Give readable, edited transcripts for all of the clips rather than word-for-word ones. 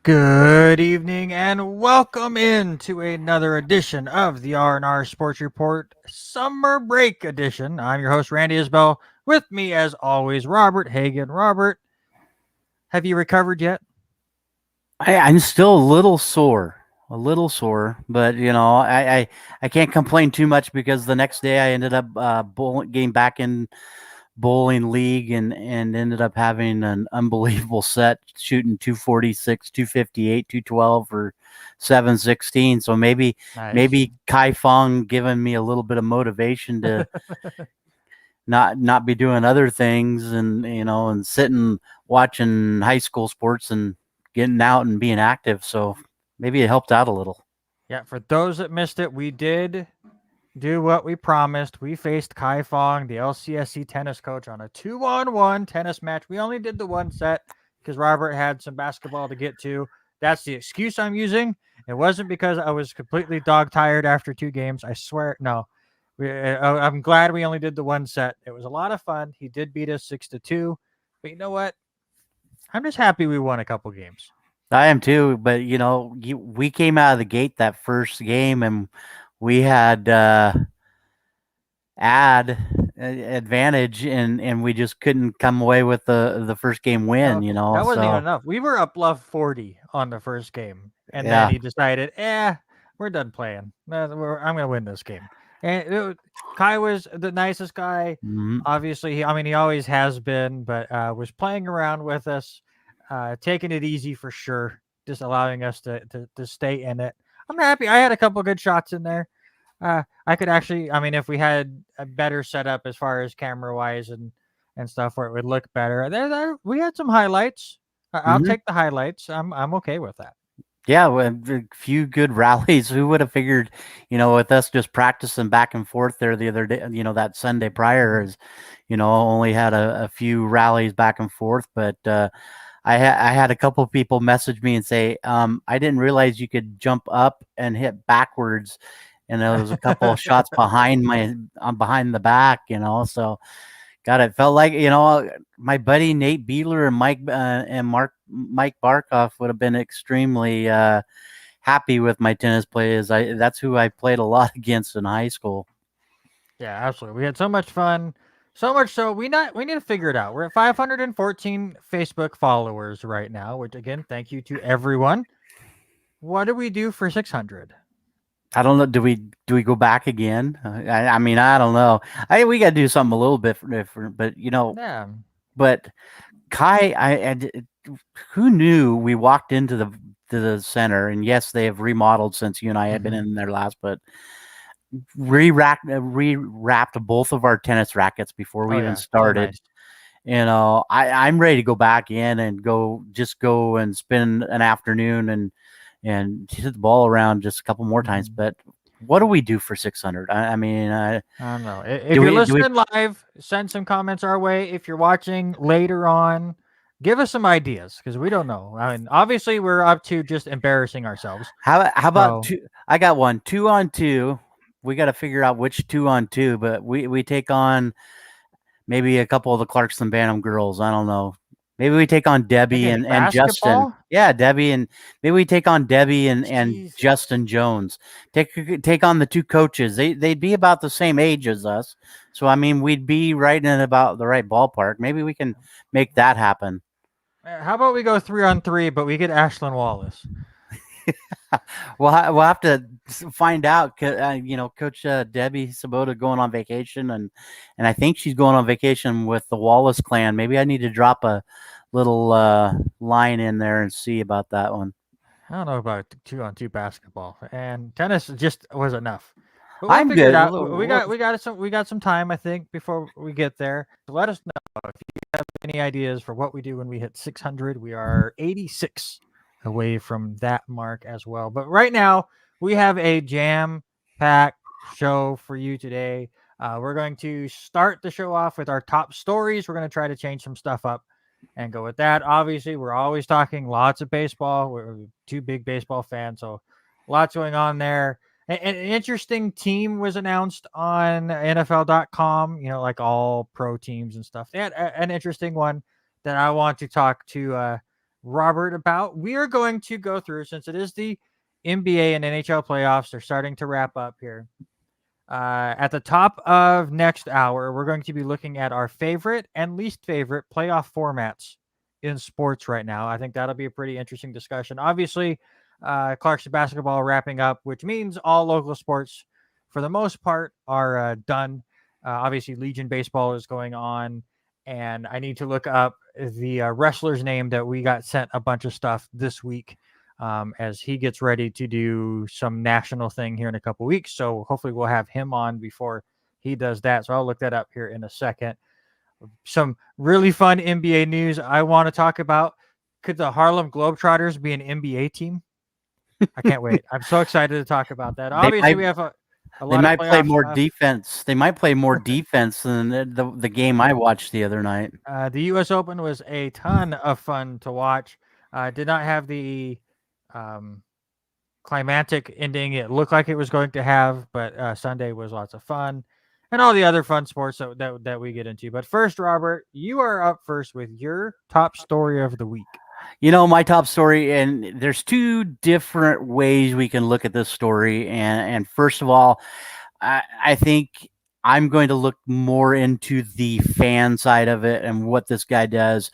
Good evening and welcome into another edition of the R&R Sports Report Summer Break Edition. I'm your host Randy Isbell. With me as always Robert Hagan. Robert, have you recovered yet? I'm still a little sore, but I can't complain too much because the next day I ended up getting back in bowling league and ended up having an unbelievable set, shooting 246, 258, 212 or 716. So Nice. maybe Kai Fong giving me a little bit of motivation to not be doing other things and sitting watching high school sports and getting out and being active. So maybe it helped out a little. Yeah, for those that missed it, we did do what we promised. We faced Kai Fong, the LCSC tennis coach, on a 2-on-1 tennis match. We only did the one set because Robert had some basketball to get to. That's the excuse I'm using. It wasn't because I was completely dog tired after two games. I swear, no. I'm glad we only did the one set. It was a lot of fun. He did beat us 6-2, but you know what? I'm just happy we won a couple games. I am too, but we came out of the gate that first game and we had ad advantage and we just couldn't come away with the first game win. That wasn't even So enough. We were up love 40 on the first game, and then yeah. he decided, we're done playing. I'm going to win this game. And Kai was the nicest guy. Mhm. Obviously, he always has been, but was playing around with us, taking it easy for sure, just allowing us to stay in it. I'm happy. I had a couple good shots in there. I could actually, if we had a better setup as far as camera wise and stuff where it would look better, we had some highlights. I'll Mhm. take the highlights. I'm okay with that. Yeah, well, a few good rallies. Who would have figured, with us just practicing back and forth there the other day, that Sunday prior Mhm. is, only had a few rallies back and forth. But I had a couple people message me and say, I didn't realize you could jump up and hit backwards. And there was a couple of shots behind the back, So God, it felt like my buddy Nate Beeler and Mike Barkoff would have been extremely happy with my tennis play. As that's who I played a lot against in high school. Yeah, absolutely. We had so much fun. So much so we need to figure it out. We're at 514 Facebook followers right now, which again, thank you to everyone. What do we do for 600? I don't know. Do we go back again? I mean, I don't know. We got to do something a little bit different, but Yeah. but Kai, who knew we walked into the center, and yes, they have remodeled since you and I had been Mhm. in there last, but re-wrapped both of our tennis rackets before Oh we even yeah, so started. nice. I'm ready to go back in and go and spend an afternoon and hit the ball around just a couple more times. Mhm. But what do we do for 600? I mean, I don't know. If do you're we? listening live, send some comments our way. If you're watching later on, give us some ideas because we don't know. I mean, obviously, we're up to just embarrassing ourselves. How about So, two? I got one 2-on-2. We got to figure out which 2-on-2, but we take on maybe a couple of the Clarkson Bantam girls. I don't know. Maybe we take on Debbie again, and Justin. basketball. Yeah, Debbie and maybe we take on Debbie and Jesus. Justin Jones. Take on the two coaches. They'd be about the same age as us. So I mean, we'd be right in about the right ballpark. Maybe we can make that happen. How about we go 3-on-3, but we get Ashlyn Wallace? We'll have to find out. Coach Debbie Sabota going on vacation, and I think she's going on vacation with the Wallace clan. Maybe I need to drop a little line in there and see about that one. I don't know about 2-on-2 basketball, and tennis just was enough. But we'll I'm figure it good. out. We got some time, I think, before we get there. So let us know if you have any ideas for what we do when we hit 600. We are 86 away from that mark as well. But right now, we have a jam-packed show for you today. We're going to start the show off with our top stories. We're going to try to change some stuff up and go with that. Obviously, we're always talking lots of baseball. We're two big baseball fans, so lots going on there. An interesting team was announced on NFL.com, like all pro teams and stuff. They had an interesting one that I want to talk to Robert about. We are going to go through, since it is the NBA and NHL playoffs. They're starting to wrap up here. At the top of next hour, we're going to be looking at our favorite and least favorite playoff formats in sports right now. I think that'll be a pretty interesting discussion. Obviously, Clarkson basketball wrapping up, which means all local sports, for the most part, are done. Obviously, Legion baseball is going on, and I need to look up the wrestler's name that we got sent a bunch of stuff this week, as he gets ready to do some national thing here in a couple weeks. So hopefully we'll have him on before he does that. So I'll look that up here in a second. Some really fun NBA news I want to talk about. Could the Harlem Globetrotters be an NBA team? I can't wait. I'm so excited to talk about that. They Obviously, might we have a they lot of might play playoff more stuff. defense. They might play more defense than the game I watched the other night. The U.S. Open was a ton of fun to watch. Did not have the climatic ending it looked like it was going to have, but Sunday was lots of fun, and all the other fun sports that we get into. But first, Robert, you are up first with your top story of the week. My top story, and there's two different ways we can look at this story. And first of all, I think I'm going to look more into the fan side of it and what this guy does.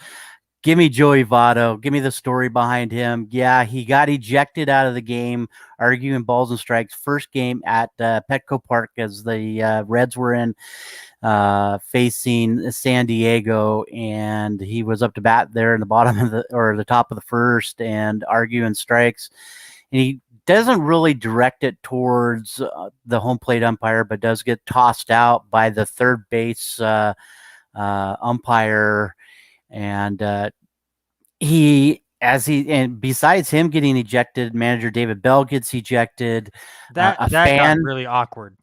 Give me Joey Votto. Give me the story behind him. Yeah, he got ejected out of the game, arguing balls and strikes. First game at Petco Park as the Reds were in facing San Diego, and he was up to bat there in the bottom of the top of the first and arguing strikes. And he doesn't really direct it towards the home plate umpire, but does get tossed out by the third base umpire. And and besides him getting ejected, manager David Bell gets ejected. That got really awkward.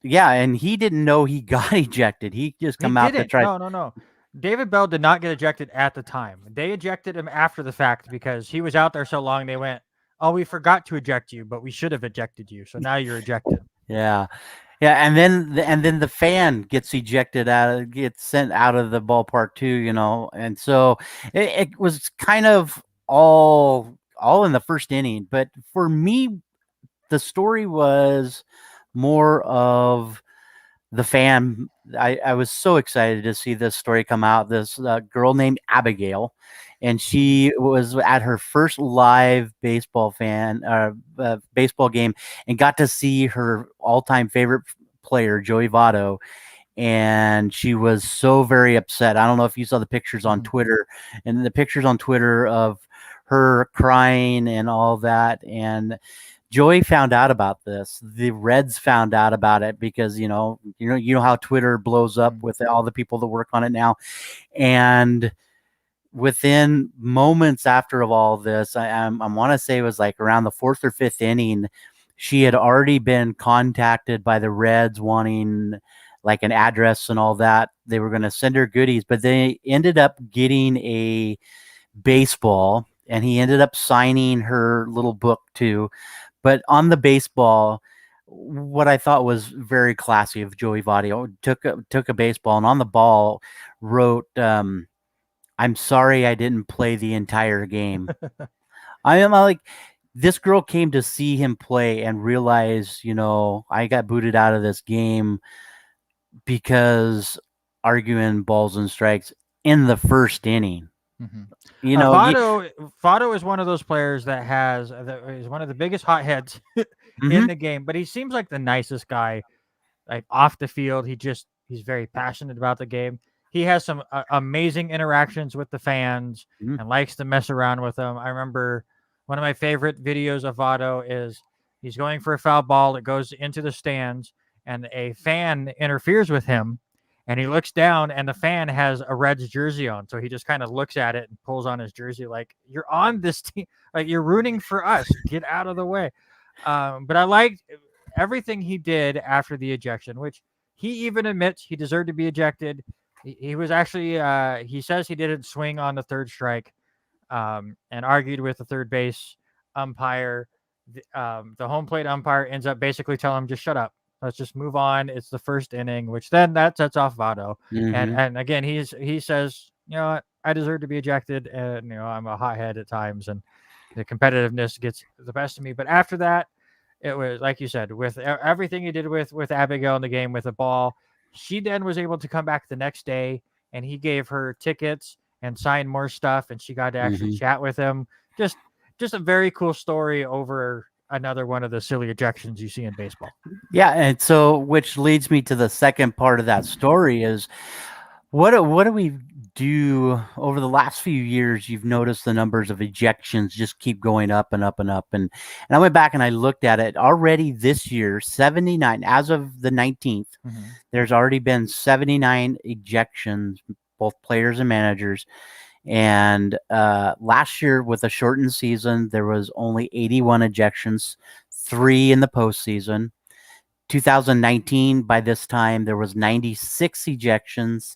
Yeah, and he didn't know he got ejected. He just come out to try. No. David Bell did not get ejected at the time. They ejected him after the fact because he was out there so long. They went, "Oh, we forgot to eject you, but we should have ejected you. So now you're ejected." Yeah. Yeah, and then the fan gets gets sent out of the ballpark too, and so it was kind of all in the first inning. But for me, the story was more of the fan. I was so excited to see this story come out. This girl named Abigail, and she was at her first live baseball game and got to see her all-time favorite player, Joey Votto. And she was so very upset. I don't know if you saw the pictures on Twitter, and the pictures on Twitter of her crying and all that. And Joey found out about this. The Reds found out about it because you know how Twitter blows up with all the people that work on it now, and within moments after of all this, I want to say it was like around the fourth or fifth inning, she had already been contacted by the Reds wanting like an address and all that. They were going to send her goodies, but they ended up getting a baseball, and he ended up signing her little book too. But on the baseball, what I thought was very classy of Joey Votto, took a baseball, and on the ball wrote, "I'm sorry I didn't play the entire game." I am like, this girl came to see him play and realize, I got booted out of this game because arguing balls and strikes in the first inning. Votto is one of those players that is one of the biggest hotheads in the game, but he seems like the nicest guy. Like off the field, he's very passionate about the game. He has some amazing interactions with the fans and likes to mess around with them. I remember one of my favorite videos of Votto is he's going for a foul ball that goes into the stands, and a fan interferes with him. And he looks down, and the fan has a Reds jersey on. So he just kind of looks at it and pulls on his jersey like, "You're on this team. Like, you're rooting for us. Get out of the way." But I liked everything he did after the ejection, which he even admits he deserved to be ejected. He was actually, he says he didn't swing on the third strike, and argued with the third base umpire. The home plate umpire ends up basically telling him, "Just shut up. Let's just move on. It's the first inning," which then that sets off Votto. And again, he says, "You know what? I deserve to be ejected, and I'm a hothead at times, and the competitiveness gets the best of me. But after that, it was like you said, with everything he did with Abigail in the game with the ball. She then was able to come back the next day, and he gave her tickets and signed more stuff, and she got to actually Mhm. chat with him. Just just a very cool story over another one of the silly ejections you see in baseball. Yeah, and so which leads me to the second part of that story is what do we do over the last few years? You've noticed the numbers of ejections just keep going up and up and up. And I went back and I looked at it already this year, 79 as of the 19th. Mm-hmm. There's already been 79 ejections, both players and managers. And last year, with a shortened season, there was only 81 ejections, 3 in the postseason. 2019, by this time, there was 96 ejections,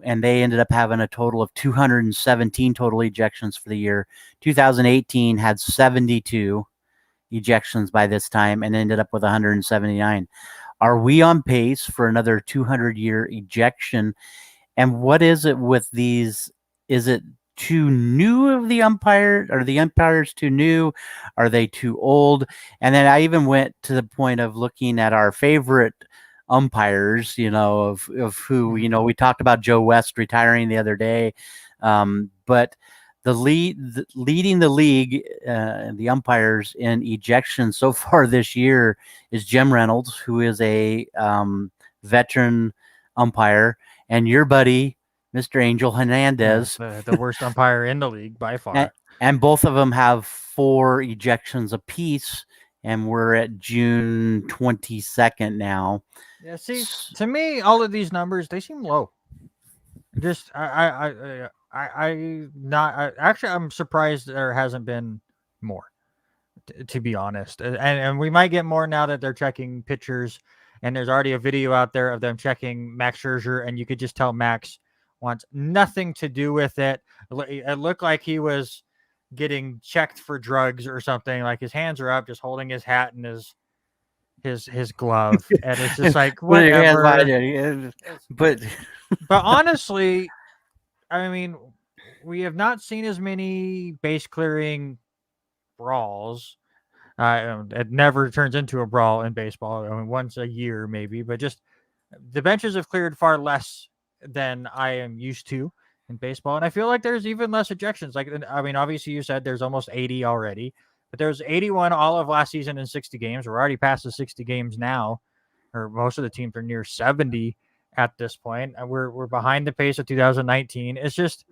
and they ended up having a total of 217 total ejections for the year. 2018 had 72 ejections by this time and ended up with 179. Are we on pace for another 200-year ejection? And what is it with these? Is it too new of the umpire? Are the umpires too new? Are they too old? And then I even went to the point of looking at our favorite umpires, of who, Mm-hmm. we talked about Joe West retiring the other day. But leading the league, the umpires in ejection so far this year is Jim Reynolds, who is a veteran umpire, and your buddy, Mr. Angel Yeah, Hernandez. the worst umpire in the league by and, far. and both of them have 4 ejections apiece, and we're at June 22nd now. Yeah, see, to me, all of these numbers they seem low. Just actually I'm surprised there hasn't been more. To be honest, and we might get more now that they're checking pitchers, and there's already a video out there of them checking Max Scherzer, and you could just tell Max wants nothing to do with it. It looked like he was getting checked for drugs or something. Like his hands are up, just holding his hat and his glove, and it's just like Put your hands behind whatever. you. It's, But but honestly, I mean, we have not seen as many base clearing brawls. It never turns into a brawl in baseball. I mean, once a year maybe, but just the benches have cleared far less than I am used to in baseball, and I feel like there's even less ejections. Like, I mean, obviously you said there's almost 80 already, but there's 81 all of last season in 60 games. We're already past the 60 games now, or most of the teams are near 70 at this point, and we're behind the pace of 2019. It's just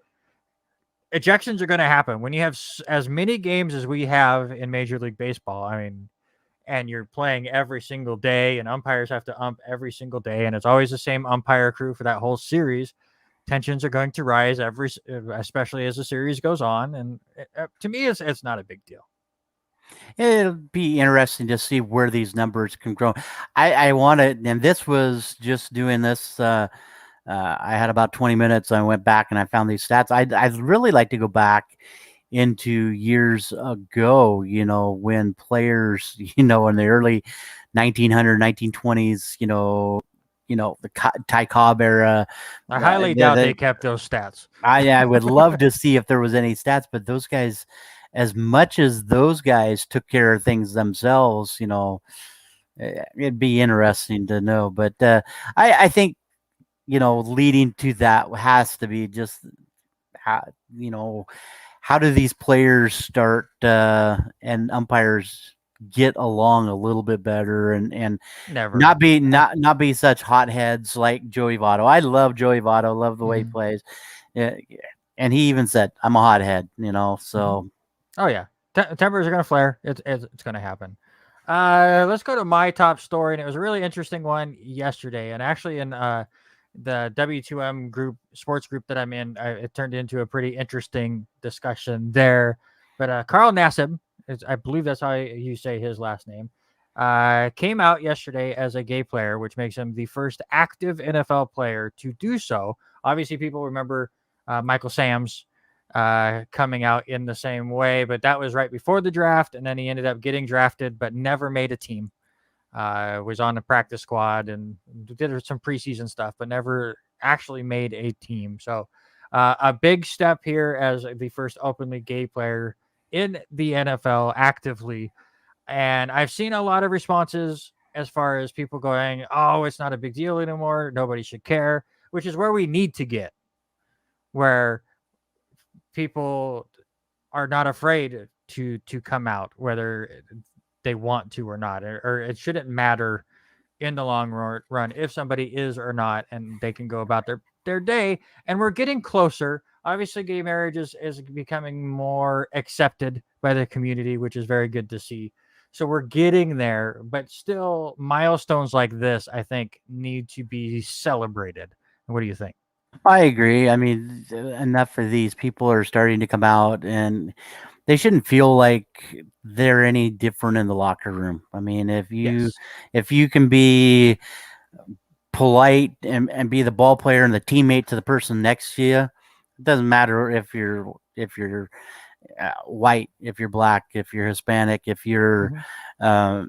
ejections are going to happen when you have as many games as we have in Major League Baseball. I mean, and you're playing every single day, and umpires have to ump every single day, and it's always the same umpire crew for that whole series. Tensions are going to rise especially as the series goes on, and to me, it's not a big deal. it'll be interesting to see where these numbers can grow. I want to, and this was just doing this. I had about 20 minutes. I went back and I found these stats. I'd really like to go back into years ago, when players, in the early 1920s, the Ty Cobb era. I highly doubt they kept those stats. I would love to see if there was any stats, but those guys, as much as those guys took care of things themselves, it'd be interesting to know. But I think, leading to that has to be just how, how do these players start and umpires get along a little bit better and Never. not be such hotheads like Joey Votto. I love Joey Votto, love the way he Mhm. plays. Yeah, and he even said, "I'm a hothead," Mhm. so Oh yeah, tempers are gonna flare. It's gonna happen. Let's go to my top story, and it was a really interesting one yesterday. And actually, in the W2M group, sports group that I'm in, it turned into a pretty interesting discussion there. But Carl Nassib, I believe that's how you say his last name, came out yesterday as a gay player, which makes him the first active NFL player to do so. Obviously, people remember Michael Sams coming out in the same way, but that was right before the draft, and then he ended up getting drafted, but never made a team. Was on the practice squad and did some preseason stuff, but never actually made a team. So A big step here as the first openly gay player in the NFL actively. And I've seen a lot of responses as far as people going, oh, it's not a big deal anymore. Nobody should care, which is where we need to get, where people are not afraid to come out, whether they want to or not, or it shouldn't matter in the long run if somebody is or not, and they can go about their day. And we're getting closer. Obviously, gay marriage is becoming more accepted by the community, which is very good to see. So we're getting there, but still, milestones like this, I think, need to be celebrated. What do you think? I agree. I mean, enough for these people are starting to come out, and they shouldn't feel like they're any different in the locker room. I mean, Yes. if you can be polite and be the ball player and the teammate to the person next to you, it doesn't matter if you're white, if you're black, if you're Hispanic, if you're Hmm. uh,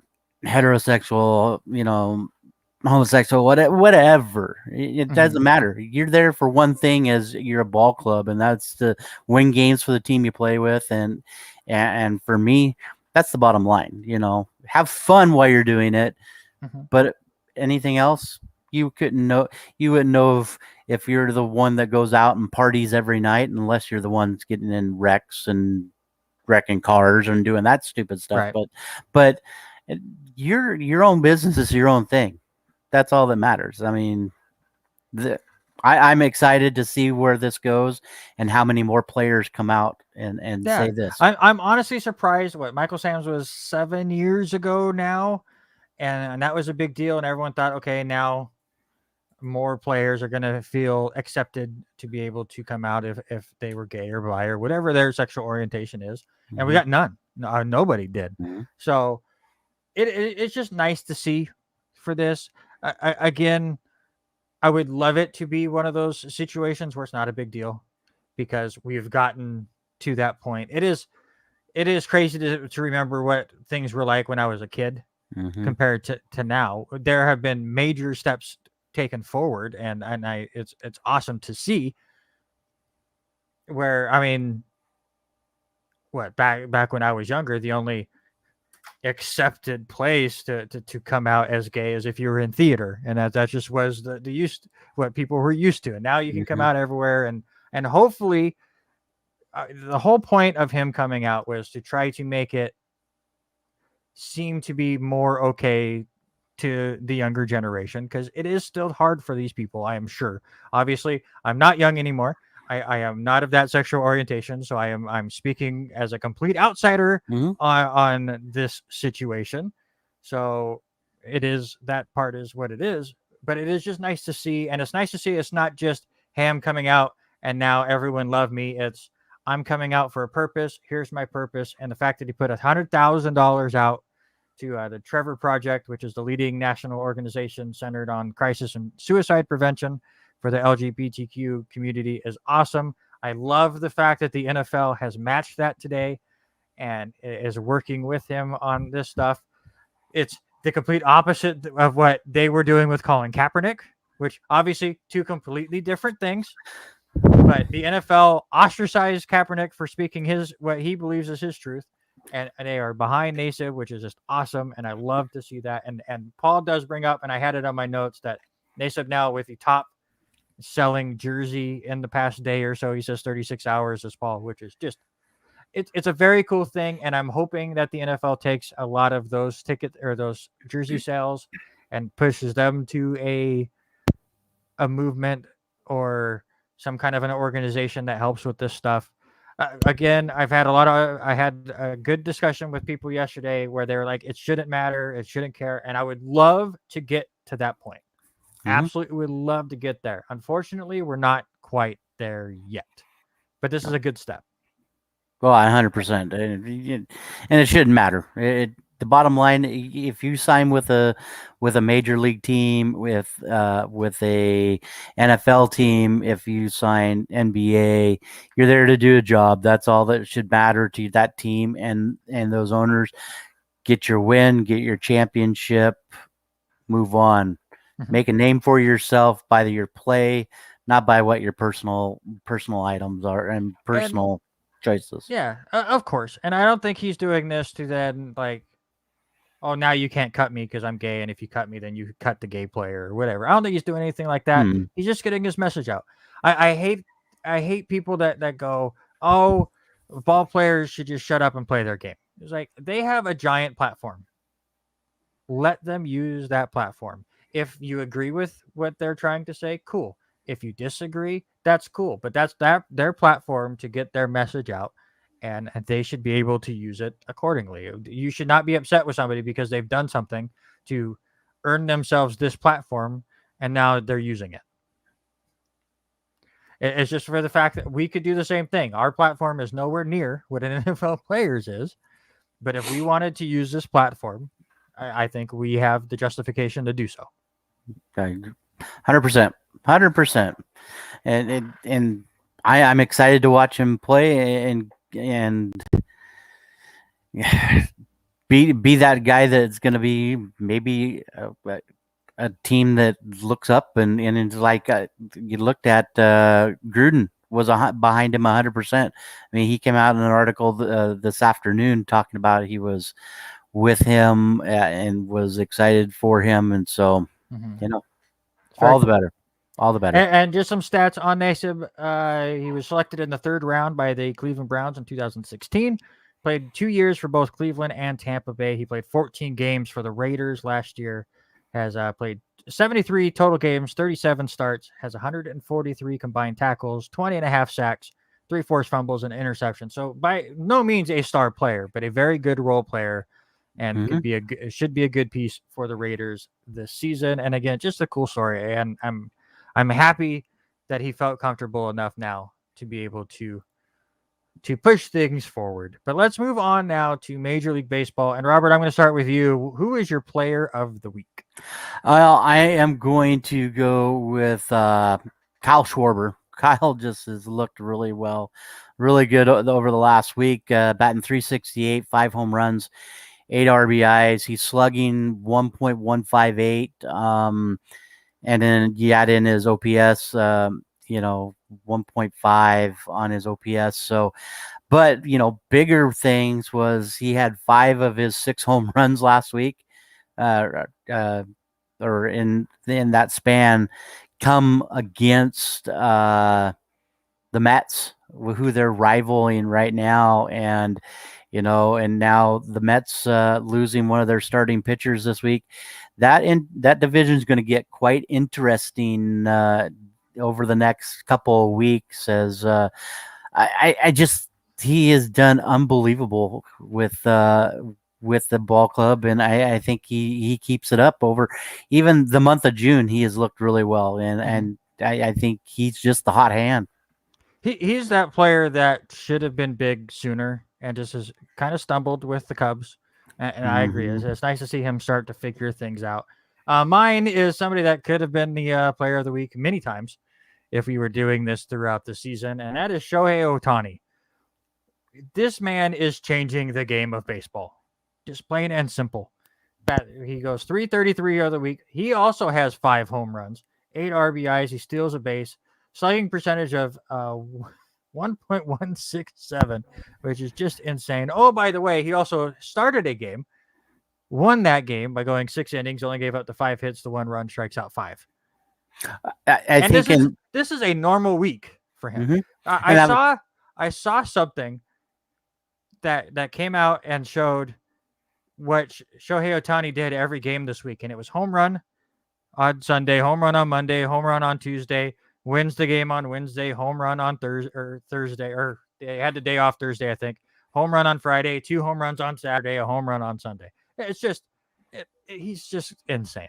heterosexual, homosexual, whatever. It Hmm. doesn't matter. You're there for one thing, as you're a ball club, and that's to win games for the team you play with. And for me, that's the bottom line. Have fun while you're doing it, Hmm. but anything else, you couldn't know. You wouldn't know if you're the one that goes out and parties every night, unless you're the one that's getting in wrecks and wrecking cars and doing that stupid stuff. Right. But your own business is your own thing. That's all that matters. I mean, the, I'm excited to see where this goes and how many more players come out and Yeah. say this. I'm honestly surprised. What Michael Sam's was 7 years ago now, and that was a big deal. And everyone thought, okay, now more players are going to feel accepted to be able to come out if they were gay or bi or whatever their sexual orientation is. And we Mhm, got none. No, nobody did. mhm, So it's just nice to see for this. Again, I would love it to be one of those situations where it's not a big deal because we've gotten to that point. It is crazy to remember what things were like when I was a kid mhm, compared to now. There have been major steps taken forward, and it's awesome to see. Where I mean, what back when I was younger, the only accepted place to come out as gay as if you were in theater, and that just was the used what people were used to. And now you can come mhm, out everywhere, and hopefully, the whole point of him coming out was to try to make it seem to be more okay to the younger generation, because it is still hard for these people, I am sure. Obviously, I'm not young anymore. I am not of that sexual orientation, so I'm speaking as a complete outsider mhm, on this situation. So it is, that part is what it is, but it is just nice to see, and it's nice to see it's not just Ham coming out and now everyone love me. It's I'm coming out for a purpose. Here's my purpose, and the fact that he put $100,000 out to the Trevor Project, which is the leading national organization centered on crisis and suicide prevention for the LGBTQ community, is awesome. I love the fact that the NFL has matched that today and is working with him on this stuff. It's the complete opposite of what they were doing with Colin Kaepernick, which obviously two completely different things. But the NFL ostracized Kaepernick for speaking what he believes is his truth, and they are behind Naisib, which is just awesome, and I love to see that. And Paul does bring up, and I had it on my notes, that Naisib now with the top selling jersey in the past day or so. He says 36 hours as Paul, which is just it's a very cool thing, and I'm hoping that the NFL takes a lot of those ticket or those jersey sales and pushes them to a movement or some kind of an organization that helps with this stuff. Again, I had a good discussion with people yesterday where they were like, it shouldn't matter, it shouldn't care, and I would love to get to that point. mhm. Absolutely would love to get there. Unfortunately, we're not quite there yet, but this is a good step. Well, 100%, and it shouldn't matter. The bottom line, if you sign with a major league team, with a NFL team, if you sign NBA, you're there to do a job. That's all that should matter to that team and those owners. Get your win, get your championship, move on, Mhm. make a name for yourself by your play, not by what your personal items are and And personal choices. yeah, of course. And I don't think he's doing this to then like, oh, now you can't cut me because I'm gay, and if you cut me, then you cut the gay player or whatever. I don't think he's doing anything like that. Hmm. He's just getting his message out. I hate people that go, oh, ball players should just shut up and play their game. It's like they have a giant platform. Let them use that platform. If you agree with what they're trying to say, cool. If you disagree, that's cool. But that's their platform to get their message out, and they should be able to use it accordingly. You should not be upset with somebody because they've done something to earn themselves this platform, and now they're using it. It's just for the fact that we could do the same thing. Our platform is nowhere near what an NFL player's is, but if we wanted to use this platform, I think we have the justification to do so. 100%, 100%. And I'm excited to watch him play and be that guy that's going to be maybe a team that looks up and it's like you looked at Gruden was behind him 100%. I mean, he came out in an article this afternoon talking about he was with him and was excited for him, and so all the better. All the better. And just some stats on Nassib. He was selected in the third round by the Cleveland Browns in 2016. Played 2 years for both Cleveland and Tampa Bay. He played 14 games for the Raiders last year. Has played 73 total games, 37 starts, has 143 combined tackles, 20 and a half sacks, 3 forced fumbles, and interceptions. So by no means a star player, but a very good role player, and should be a good piece for the Raiders this season. And again, just a cool story. And I'm happy that he felt comfortable enough now to be able to push things forward. But let's move on now to Major League Baseball. And Robert, I'm going to start with you. Who is your player of the week? Well, I am going to go with Kyle Schwarber. Kyle just has looked really well, really good over the last week. Batting .368, 5 home runs, 8 RBIs. He's slugging 1.158. And then you add in his OPS, 1.5 on his OPS. So, but bigger things was he had 5 of his 6 home runs last week, or in that span, come against the Mets, who they're rivaling right now, and now the Mets losing one of their starting pitchers this week. That division is going to get quite interesting over the next couple of weeks, as I just he has done unbelievable with the ball club, and I think he keeps it up over even the month of June. He has looked really well, and I think he's just the hot hand. He's that player that should have been big sooner and just has kind of stumbled with the Cubs. And I agree. It's nice to see him start to figure things out. Mine is somebody that could have been the player of the week many times if we were doing this throughout the season, and that is Shohei Ohtani. This man is changing the game of baseball, just plain and simple. That he goes 333 of the week. He also has 5 home runs, 8 RBIs. He steals a base, slugging percentage of 1.167, which is just insane. Oh, by the way, he also started a game, won that game by going 6 innings, only gave up the 5 hits, the 1 run, strikes out 5. I think this is a normal week for him. I saw something that came out and showed what Shohei Ohtani did every game this week, and it was home run on Sunday, home run on Monday, home run on Tuesday, wins the game on Wednesday, home run on Thursday, or they had the day off Thursday, I think. Home run on Friday, 2 home runs on Saturday, a home run on Sunday. It's just, he's just insane.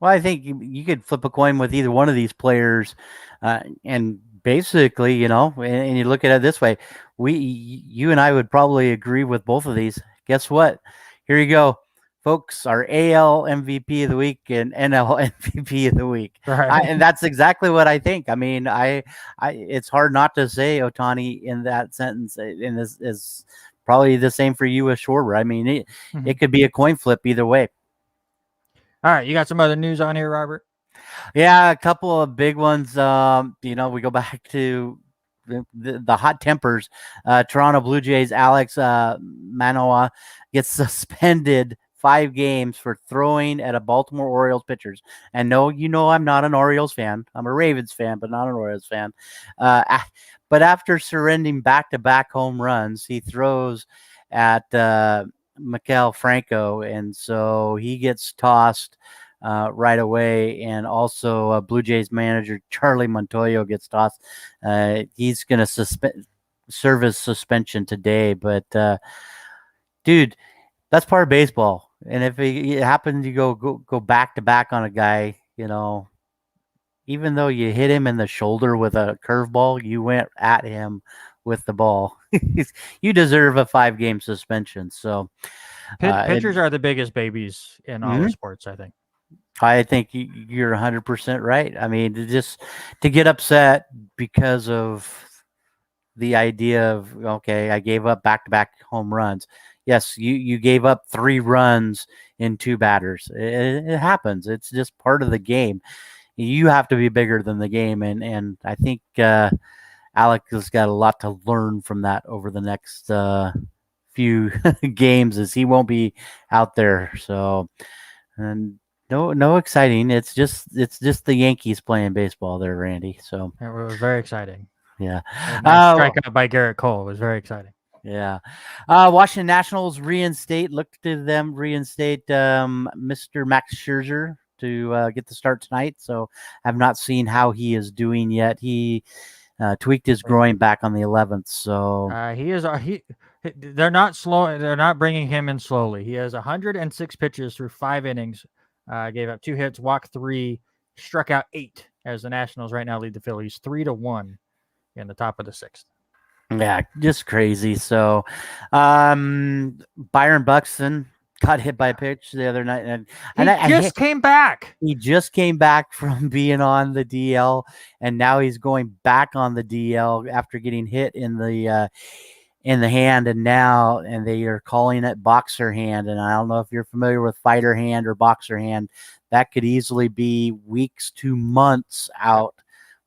Well, I think you could flip a coin with either one of these players, and basically, and you look at it this way, you and I would probably agree with both of these. Guess what? Here you go, folks. Our AL MVP of the week and NL MVP of the week, right? And that's exactly what I think. I mean, it's hard not to say Ohtani in that sentence, and this is probably the same for you with Schwarber. I mean, it could be a coin flip either way. All right, you got some other news on here, Robert? Yeah, a couple of big ones. We go back to the hot tempers. Toronto Blue Jays Alex Manoah gets suspended 5 games for throwing at a Baltimore Orioles pitchers. And no, I'm not an Orioles fan. I'm a Ravens fan, but not an Orioles fan. But after surrendering back-to-back home runs, he throws at Maikel Franco, and so he gets tossed right away. And also, Blue Jays manager Charlie Montoyo gets tossed. He's going to serve his suspension today. But, dude, that's part of baseball. And if it happens, you go back to back on a guy, even though you hit him in the shoulder with a curveball, you went at him with the ball. You deserve a 5-game suspension. So, Pitchers are the biggest babies in all Mhm. of sports, I think. I think you're 100% right. I mean, to get upset because of the idea of, okay, I gave up back-to-back home runs. Yes, you gave up 3 runs in 2 batters. It happens. It's just part of the game. You have to be bigger than the game, and I think Alex has got a lot to learn from that over the next few games, as he won't be out there. So, and no exciting. It's just the Yankees playing baseball there, Randy. So It was very exciting. yeah. A nice strikeout by Garrett Cole. It was very exciting. Yeah. Washington Nationals look to them reinstate Mr. Max Scherzer to get the start tonight. So I've not seen how he is doing yet. He tweaked his groin back on the 11th. So he is they're not slow. They're not bringing him in slowly. He has 106 pitches through 5 innings. Gave up 2 hits, walked 3, struck out 8. As the Nationals right now lead the Phillies 3-1 in the top of the 6th. yeah, just crazy. So Byron Buxton got hit by a pitch the other night, and he just came back. He just came back from being on the DL, and now he's going back on the DL after getting hit in the hand, and they are calling it boxer hand. And I don't know if you're familiar with fighter hand or boxer hand. That could easily be weeks to months out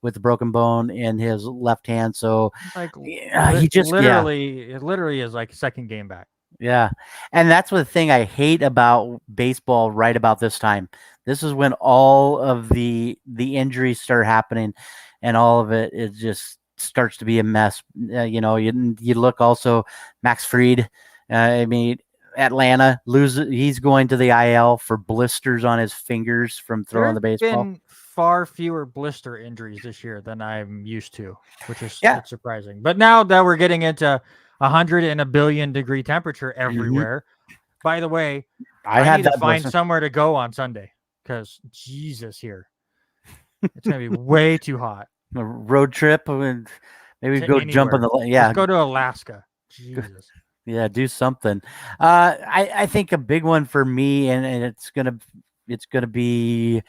with a broken bone in his left hand. So he just it literally is like second game back. Yeah. And that's the thing I hate about baseball right about this time. This is when all of the injuries start happening, and all of it just starts to be a mess. You look also Max Fried. I mean, Atlanta he's going to the IL for blisters on his fingers from throwing the baseball. Been far fewer blister injuries this year than I'm used to, which is surprising. But now that we're getting into 100 and a billion degree temperature everywhere, by the way, I need to find somewhere to go on Sunday because Jesus here, it's gonna be way too hot. A road trip, and maybe go jump in the Let's go to Alaska. Jesus. Yeah, do something. I think a big one for me, and it's gonna be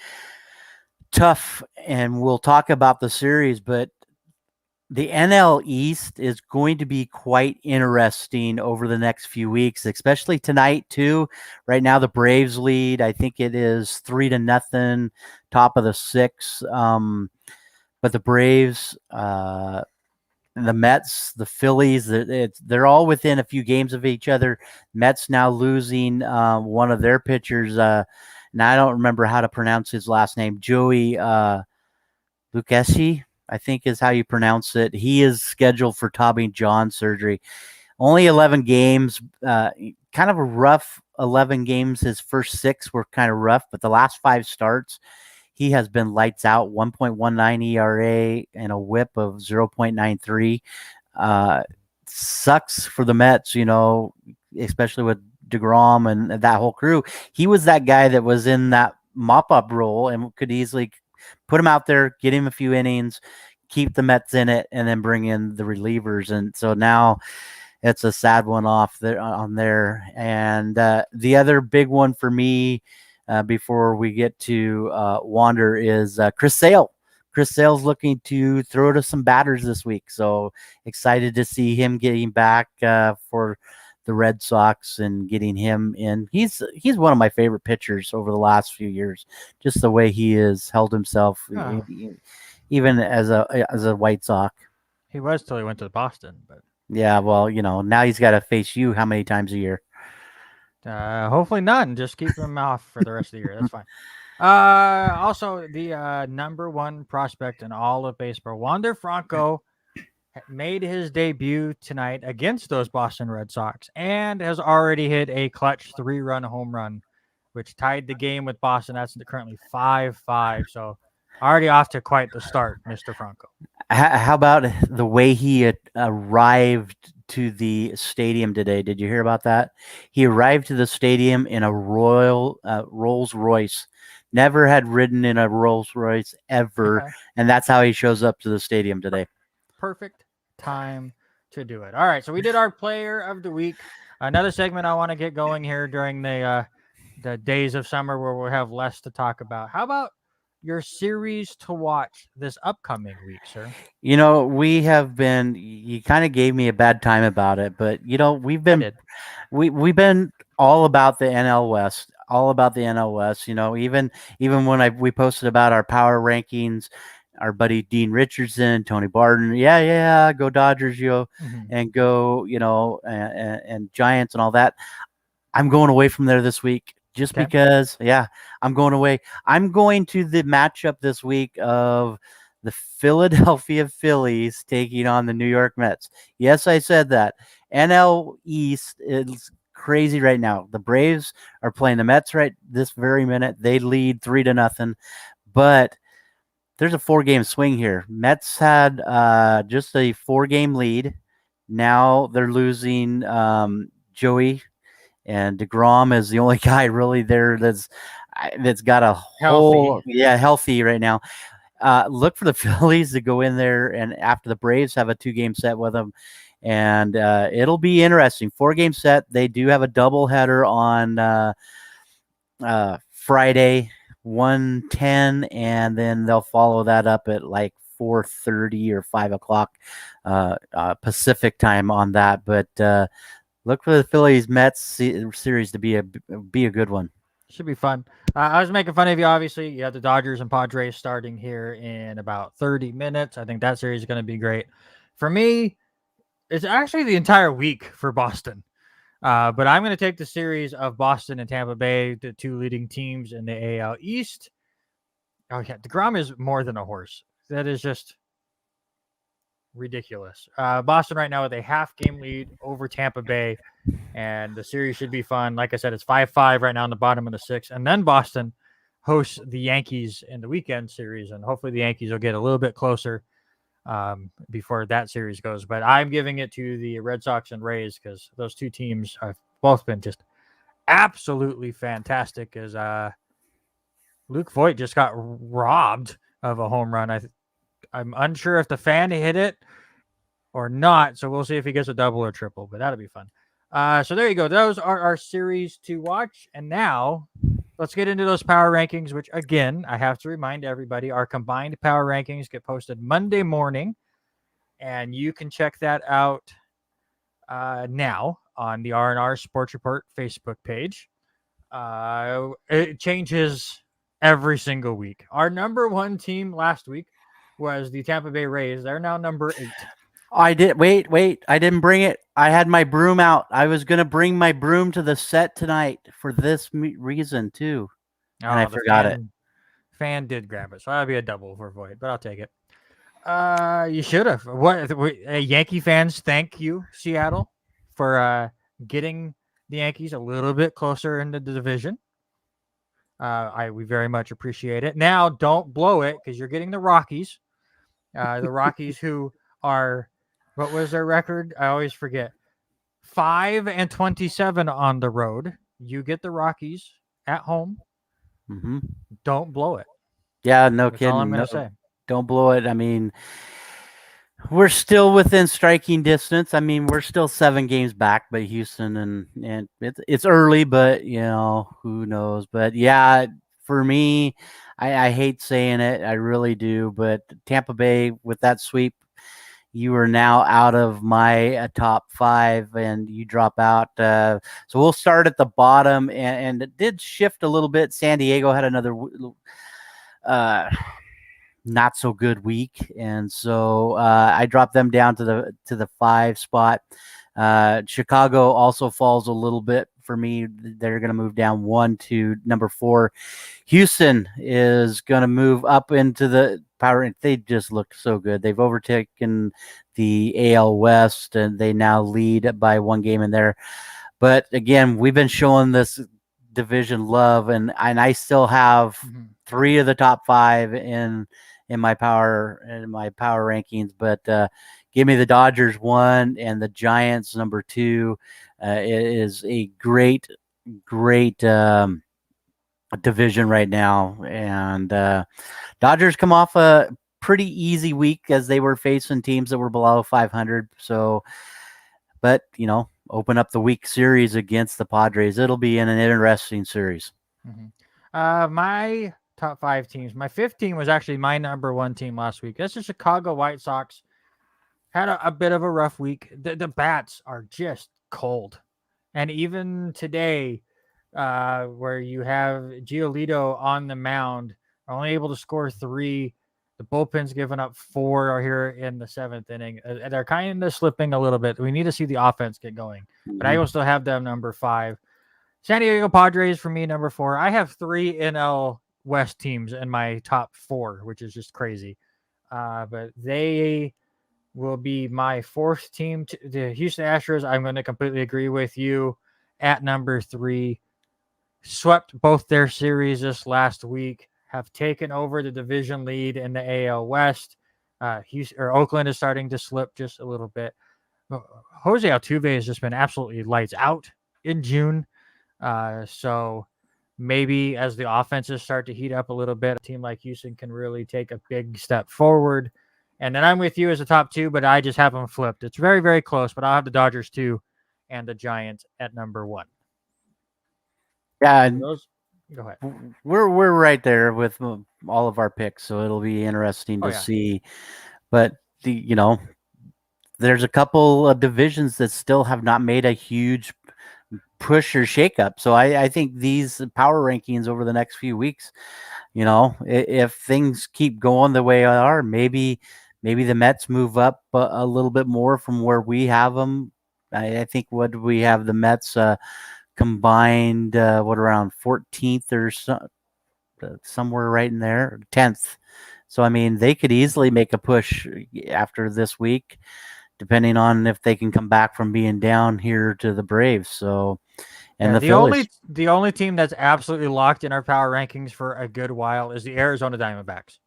tough, and we'll talk about the series, but the NL East is going to be quite interesting over the next few weeks, especially tonight too. Right now, the Braves lead. I think it is 3-0, top of the 6. But the Braves, the Mets, the Phillies, they're all within a few games of each other. Mets now losing one of their pitchers, and I don't remember how to pronounce his last name, Joey Lucchesi, I think is how you pronounce it. He is scheduled for Tommy John surgery. Only 11 games, kind of a rough 11 games. His first 6 were kind of rough, but the last 5 starts, he has been lights out, 1.19 ERA and a whip of 0.93. Sucks for the Mets, especially with DeGrom and that whole crew. He was that guy that was in that mop-up role and could easily put him out there, get him a few innings, keep the Mets in it, and then bring in the relievers. And so now it's a sad one off there on there. And the other big one for me, before we get to Wander, is Chris Sale. Chris Sale's looking to throw to some batters this week. So excited to see him getting back for the Red Sox and getting him in. He's one of my favorite pitchers over the last few years. Just the way he has held himself, Oh, even as a White Sox. he was till he went to Boston, but Yeah, well, now he's got to face you how many times a year? hopefully none. Just keep him off for the rest of the year. That's fine. Also, the number one prospect in all of baseball, Wander Franco, made his debut tonight against those Boston Red Sox and has already hit a clutch 3-run home run, which tied the game with Boston. That's currently 5-5. So already off to quite the start, Mr. Franco. How about the way he arrived to the stadium today? Did you hear about that? He arrived to the stadium in a Rolls Royce. Never had ridden in a Rolls Royce ever, and that's how he shows up to the stadium today. Perfect time to do it. All right, so we did our player of the week. Another segment I want to get going here during the days of summer where we'll have less to talk about. How about your series to watch this upcoming week, sir? We have been. You kind of gave me a bad time about it, but we've been we've been all about the NL West, all about the NL West. Even when we posted about our power rankings, our buddy Dean Richardson, Tony Barton, yeah, go Dodgers, and go, and Giants and all that. I'm going away from there this week just because, I'm going away. I'm going to the matchup this week of the Philadelphia Phillies taking on the New York Mets. Yes, I said that. NL East is crazy right now. The Braves are playing the Mets right this very minute. They lead 3-0, but there's a 4-game swing here. Mets had just a 4-game lead. Now they're losing Joey, and DeGrom is the only guy really there that's got a whole healthy right now. Look for the Phillies to go in there, and after the Braves have a 2-game set with them, and it'll be interesting. 4-game set. They do have a doubleheader on Friday, 1:10, and then they'll follow that up at like 4:30 or 5 o'clock Pacific time on that. But look for the Phillies Mets series to be a good one. Should be fun. I was making fun of you. Obviously, you have the Dodgers and Padres starting here in about 30 minutes. I think that series is going to be great. For me, it's actually the entire week for Boston. But I'm going to take the series of Boston and Tampa Bay, the two leading teams in the AL East. Oh, yeah. DeGrom is more than a horse. That is just ridiculous. Boston right now with a half-game lead over Tampa Bay, and the series should be fun. Like I said, it's 5-5 right now in the bottom of the 6th. And then Boston hosts the Yankees in the weekend series, and hopefully the Yankees will get a little bit closer before that series goes. But I'm giving it to the Red Sox and Rays because those two teams have both been just absolutely fantastic. As Luke Voigt just got robbed of a home run. I'm unsure if the fan hit it or not, so we'll see if he gets a double or triple, but that'll be fun. So there you go. Those are our series to watch. And now let's get into those power rankings, which, again, I have to remind everybody, our combined power rankings get posted Monday morning, and you can check that out now on the R&R Sports Report Facebook page. It changes every single week. Our number one team last week was the Tampa Bay Rays. They're now number 8. I did wait. I didn't bring it. I had my broom out. I was gonna bring my broom to the set tonight for this reason too, and I forgot it. Fan did grab it, so that'd be a double for Void, but I'll take it. You should have. What Yankee fans? Thank you, Seattle, for getting the Yankees a little bit closer into the division. We very much appreciate it. Now, don't blow it because you're getting the Rockies. The Rockies who are. What was their record? I always forget. 5-27 on the road. You get the Rockies at home. Mm-hmm. Don't blow it. Yeah, no That's kidding. all I'm going to say. Don't blow it. I mean, we're still within striking distance. I mean, we're still 7 games back by Houston, and it's early, but who knows? But yeah, for me, I hate saying it. I really do. But Tampa Bay with that sweep. you are now out of my top 5, and you drop out. So we'll start at the bottom, and it did shift a little bit. San Diego had another not so good week, and so I dropped them down to the 5 spot. Chicago also falls a little bit for me. They're going to move down 1 to number 4. Houston is going to move up into the power. They just look so good. They've overtaken the AL West, and they now lead by 1 game in there. But again, we've been showing this division love, and I still have 3 of the top 5 in my power rankings. But give me the Dodgers 1 and the Giants number 2. It is a great division right now, and Dodgers come off a pretty easy week as they were facing teams that were below 500. So, but open up the week series against the Padres. It'll be an interesting series. My top 5 teams. My 5th team was actually my number 1 team last week. That's the Chicago White Sox. Had a bit of a rough week. The bats are just cold. And even today, where you have Giolito on the mound, only able to score 3. The bullpen's given up 4 here in the 7th inning. They're kind of slipping a little bit. We need to see the offense get going. But I will still have them number 5. San Diego Padres for me, number 4. I have 3 NL West teams in my top 4, which is just crazy. But they will be my 4th team. The Houston Astros, I'm going to completely agree with you, at number 3. Swept both their series this last week, have taken over the division lead in the AL West. Oakland is starting to slip just a little bit. Jose Altuve has just been absolutely lights out in June. So maybe as the offenses start to heat up a little bit, a team like Houston can really take a big step forward. And then I'm with you as a top 2, but I just have them flipped. It's very, very close, but I'll have the Dodgers 2 and the Giants at number 1. Yeah, go ahead. We're right there with all of our picks, so it'll be interesting to see. But there's a couple of divisions that still have not made a huge push or shakeup. So I think these power rankings over the next few weeks, if things keep going the way they are, maybe the Mets move up a little bit more from where we have them. I think what we have the Mets combined, around 14th or somewhere right in there, 10th. So, I mean, they could easily make a push after this week, depending on if they can come back from being down here to the Braves. So, and the only team that's absolutely locked in our power rankings for a good while is the Arizona Diamondbacks.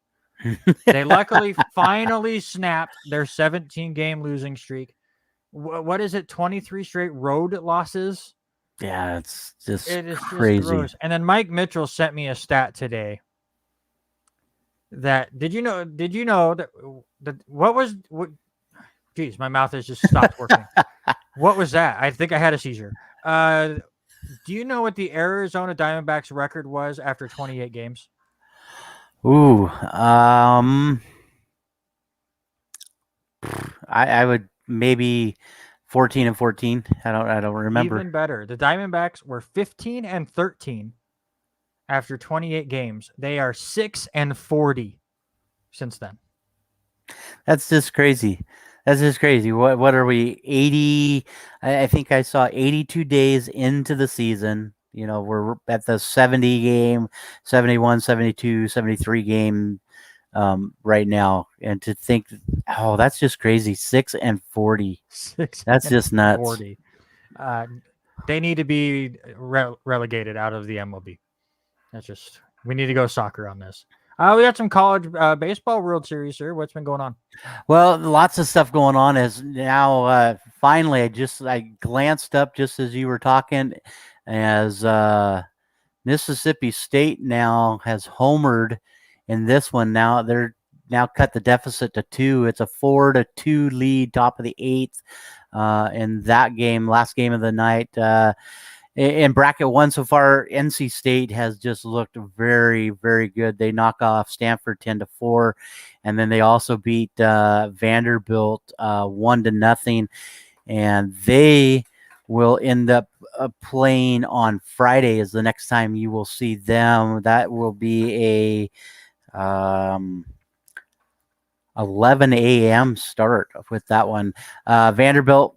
They luckily finally snapped their 17-game losing streak. What is it? 23 straight road losses. Yeah, it's just crazy. Just gross. And then Mike Mitchell sent me a stat today. That did you know that geez, my mouth has just stopped working. What was that? I think I had a seizure. Do you know what the Arizona Diamondbacks record was after 28 games? Ooh, I would maybe 14-14. I don't remember. Even better. The Diamondbacks were 15-13 after 28 games. They are 6-40 since then. That's just crazy. What are we? 80? I think I saw 82 days into the season. We're at the 70 game, 71, 72, 73 game right now. And to think, that's just crazy. 6-40. That's just nuts. 40. They need to be relegated out of the MLB. We need to go soccer on this. We got some college baseball World Series, sir. What's been going on? Well, lots of stuff going on. As now, finally, I glanced up just as you were talking, as Mississippi State now has homered in this one. Now they're cut the deficit to 2. It's a 4-2 lead, top of the 8th. In that game, last game of the night. In bracket one so far, NC State has just looked very, very good. They knock off Stanford 10-4, and then they also beat Vanderbilt 1-0, and they will end up playing on Friday. Is the next time you will see them. That will be a 11 a.m. start with that one. Vanderbilt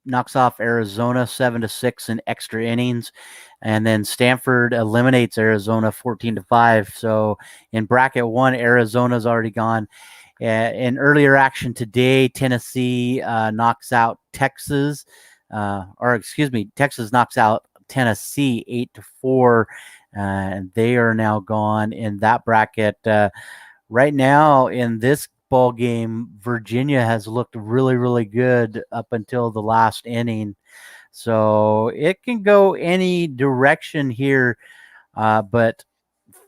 knocks off Arizona 7-6 in extra innings, and then Stanford eliminates Arizona 14-5. So in bracket one, Arizona's already gone. In earlier action today, Tennessee knocks out Texas, Texas knocks out Tennessee 8-4, and they are now gone in that bracket. Right now in this ball game, Virginia has looked really, really good up until the last inning. So it can go any direction here, but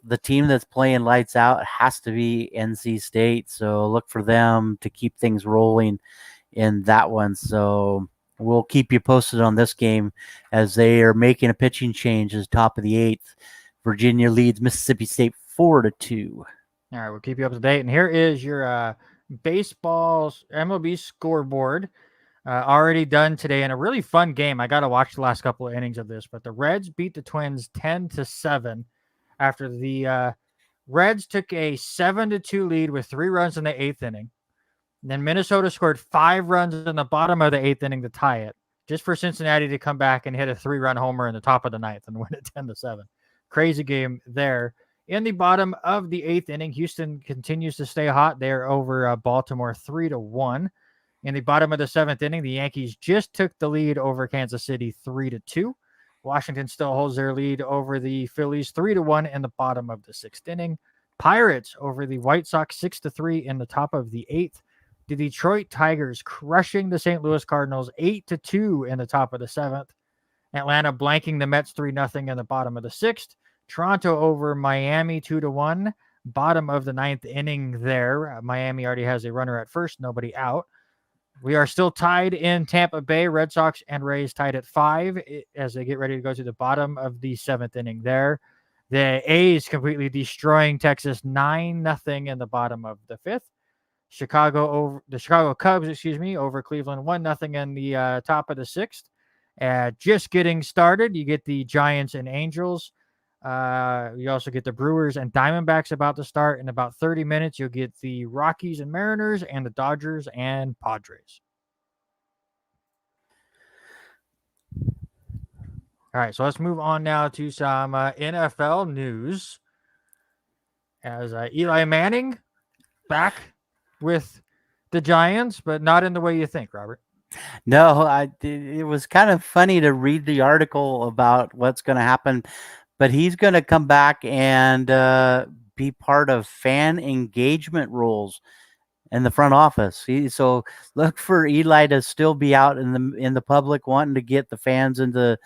the team that's playing lights out has to be NC State. So look for them to keep things rolling in that one. So we'll keep you posted on this game as they are making a pitching change as top of the eighth. Virginia leads Mississippi State 4-2. All right, we'll keep you up to date. And here is your baseball's MLB scoreboard. Already done today in a really fun game. I got to watch the last couple of innings of this, but the Reds beat the Twins 10-7 after the Reds took a 7-2 lead with 3 runs in the 8th inning. And then Minnesota scored 5 runs in the bottom of the 8th inning to tie it, just for Cincinnati to come back and hit a 3-run homer in the top of the 9th and win it 10-7. Crazy game there. In the bottom of the 8th inning, Houston continues to stay hot. They're over Baltimore 3-1. In the bottom of the 7th inning, the Yankees just took the lead over Kansas City 3-2. Washington still holds their lead over the Phillies 3-1 in the bottom of the 6th inning. Pirates over the White Sox 6-3 in the top of the 8th. The Detroit Tigers crushing the St. Louis Cardinals 8-2 in the top of the 7th. Atlanta blanking the Mets 3-0 in the bottom of the 6th. Toronto over Miami 2-1. Bottom of the 9th inning there. Miami already has a runner at first, nobody out. We are still tied in Tampa Bay. Red Sox and Rays tied at 5 as they get ready to go to the bottom of the 7th inning there. The A's completely destroying Texas 9-0 in the bottom of the 5th. The Chicago Cubs, over Cleveland 1-0 in the top of the 6th. Just getting started. You get the Giants and Angels. You also get the Brewers and Diamondbacks about to start. In about 30 minutes, you'll get the Rockies and Mariners and the Dodgers and Padres. All right, so let's move on now to some NFL news. As Eli Manning back with the Giants, but not in the way you think, Robert. No, it was kind of funny to read the article about what's going to happen, but he's going to come back and be part of fan engagement roles in the front office. So look for Eli to still be out in the public, wanting to get the fans into.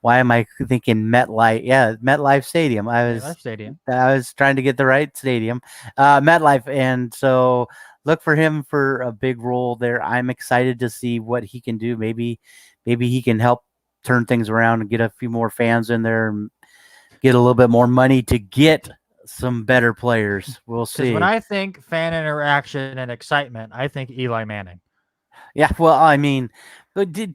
Why am I thinking MetLife? Yeah, MetLife Stadium. I was trying to get the right stadium, MetLife, and so look for him for a big role there. I'm excited to see what he can do. Maybe he can help turn things around and get a few more fans in there and get a little bit more money to get some better players. We'll see. Because when I think fan interaction and excitement, I think Eli Manning. Yeah, well, I mean,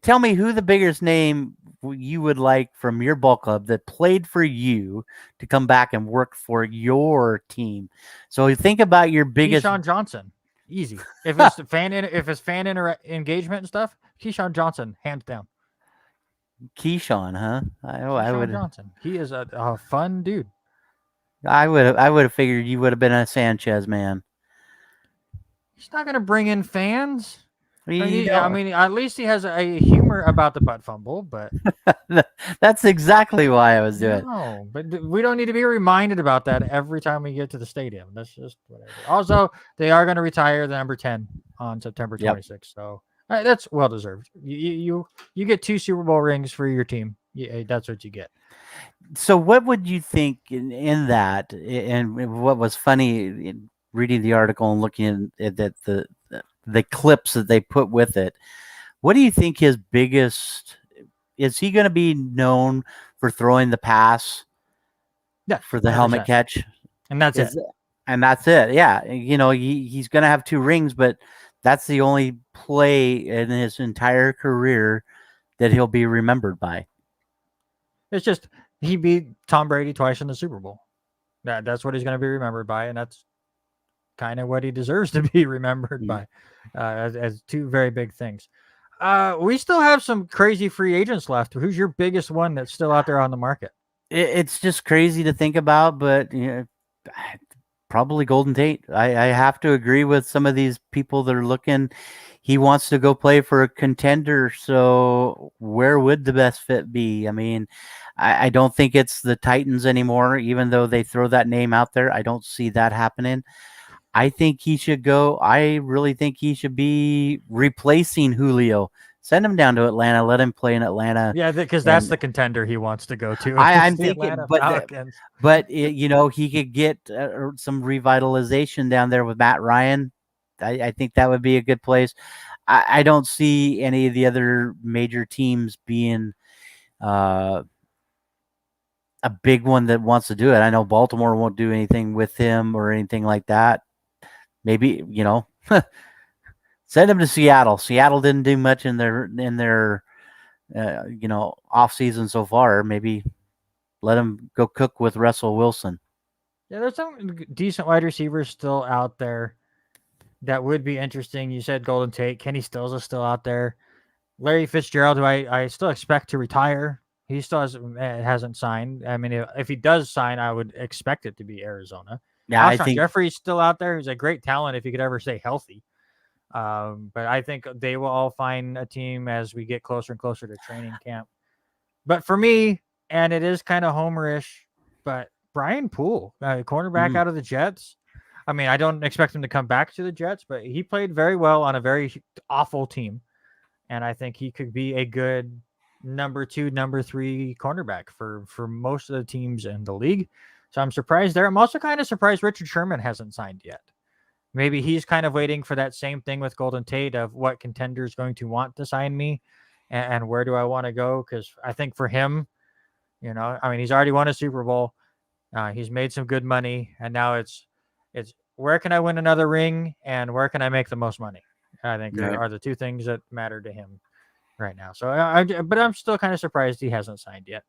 tell me who the biggest name you would like from your ball club that played for you to come back and work for your team. So think about your biggest. Keyshawn Johnson, easy. If it's fan engagement and stuff, Keyshawn Johnson, hands down. Keyshawn, huh? Keyshawn Johnson. He is a fun dude. I would have figured you would have been a Sanchez man. He's not going to bring in fans. I mean, at least he has a humor about the butt fumble, but that's exactly why I was doing it. No, but we don't need to be reminded about that every time we get to the stadium. That's just whatever. Also, they are going to retire the number 10 on September 26th, so that's well deserved. You get 2 Super Bowl rings for your team. That's what you get. So, what would you think in that? And what was funny in reading the article and looking at the clips that they put with it, What do you think his biggest is? He going to be known for throwing the pass Yeah, for the helmet 100%. catch? And that's it. Is and that's it. Yeah, he's going to have 2 rings, but that's the only play in his entire career that he'll be remembered by. It's just he beat Tom Brady twice in the Super Bowl. That's what he's going to be remembered by, and that's kind of what he deserves to be remembered by, as 2 very big things. We still have some crazy free agents left. Who's your biggest one that's still out there on the market? It's just crazy to think about, but probably Golden Tate. I have to agree with some of these people that are looking. He wants to go play for a contender, so where would the best fit be? I mean, I don't think it's the Titans anymore, even though they throw that name out there. I don't see that happening. I think he should go. I really think he should be replacing Julio. Send him down to Atlanta. Let him play in Atlanta. Yeah, because that's the contender he wants to go to. I'm The thinking, Atlanta Falcons. but he could get some revitalization down there with Matt Ryan. I think that would be a good place. I don't see any of the other major teams being a big one that wants to do it. I know Baltimore won't do anything with him or anything like that. Maybe send him to Seattle. Seattle didn't do much in their off season so far. Maybe let him go cook with Russell Wilson. Yeah, there's some decent wide receivers still out there that would be interesting. You said Golden Tate. Kenny Stills is still out there. Larry Fitzgerald, who I still expect to retire. He still hasn't signed. I mean, if he does sign, I would expect it to be Arizona. Yeah, I Alshon think Jeffrey's still out there. He's a great talent if he could ever stay healthy. But I think they will all find a team as we get closer and closer to training camp. But for me, and it is kind of homerish, but Brian Poole, cornerback out of the Jets. I mean, I don't expect him to come back to the Jets, but he played very well on a very awful team. And I think he could be a good number 2, number 3 cornerback for most of the teams in the league. So I'm surprised there. I'm also kind of surprised Richard Sherman hasn't signed yet. Maybe he's kind of waiting for that same thing with Golden Tate of what contender is going to want to sign me and where do I want to go? Because I think for him, I mean, he's already won a Super Bowl. He's made some good money, and now it's where can I win another ring and where can I make the most money? I think are the 2 things that matter to him right now. So, but I'm still kind of surprised he hasn't signed yet.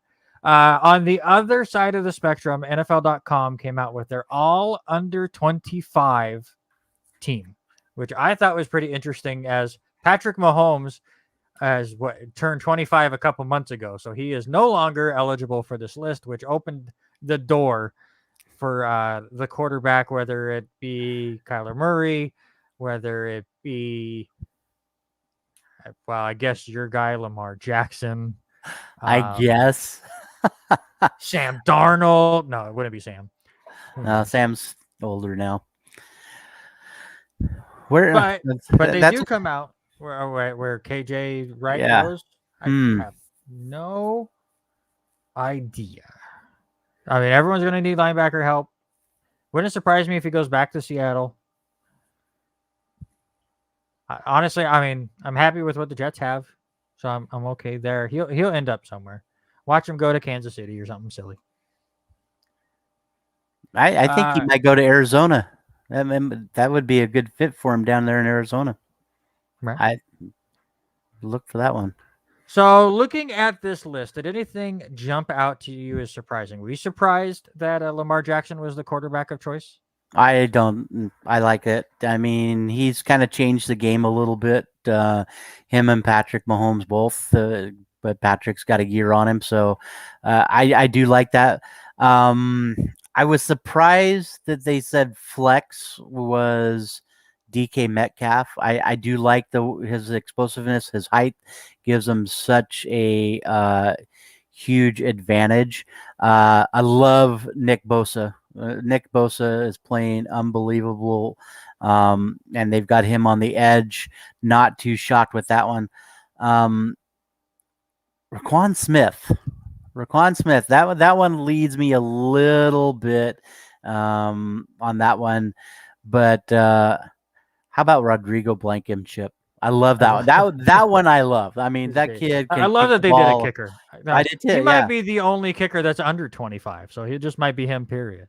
On the other side of the spectrum, NFL.com came out with their all under 25 team, which I thought was pretty interesting as Patrick Mahomes turned 25 a couple months ago. So he is no longer eligible for this list, which opened the door for the quarterback, whether it be Kyler Murray, whether it be, well, I guess your guy, Lamar Jackson. I guess. Sam Darnold. No, it wouldn't be Sam. Sam's older now. But they do come out where KJ Wright goes. I have no idea. I mean, everyone's going to need linebacker help. Wouldn't surprise me if he goes back to Seattle. Honestly, I mean, I'm happy with what the Jets have, so I'm okay there. He'll end up somewhere. Watch him go to Kansas City or something silly. I think he might go to Arizona. That would be a good fit for him down there in Arizona. Right. I look for that one. So, looking at this list, did anything jump out to you as surprising? Were you surprised that Lamar Jackson was the quarterback of choice? I like it. I mean, he's kind of changed the game a little bit. Him and Patrick Mahomes both, but Patrick's got a year on him, so I do like that. I was surprised that they said flex was DK Metcalf. I do like his explosiveness. His height gives him such a huge advantage. I love Nick Bosa. Nick Bosa is playing unbelievable, and they've got him on the edge. Not too shocked with that one. Roquan Smith. That one leads me a little bit on that one, but how about Rodrigo Blankenship? I love that one. That one I love. I mean, He's that great. kid I can love kick that the they did a ball. kicker. I Now, did he too. might Yeah, be the only kicker that's under 25, so he just might be him. Period.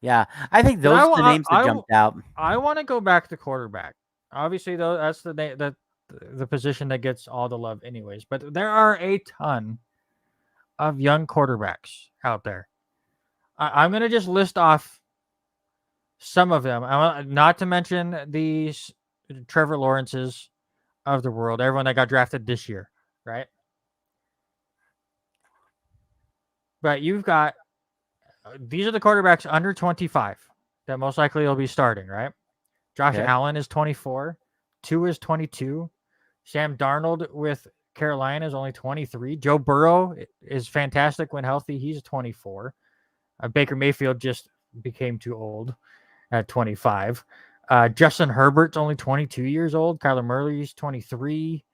yeah. I think But those are the names that jumped out. I want to go back to quarterback. Obviously, though, that's the position that gets all the love, anyways. But there are a ton of young quarterbacks out there. I'm gonna just list off some of them. Not to mention these Trevor Lawrences of the world, everyone that got drafted this year, right? But you've got these are the quarterbacks under 25 that most likely will be starting, right? Josh Okay. Allen is 24, Tua is 22, Sam Darnold with Carolina is only 23. Joe Burrow is fantastic when healthy. He's 24. Baker Mayfield just became too old at 25. Justin Herbert's only 22 years old. Kyler Murray's 23.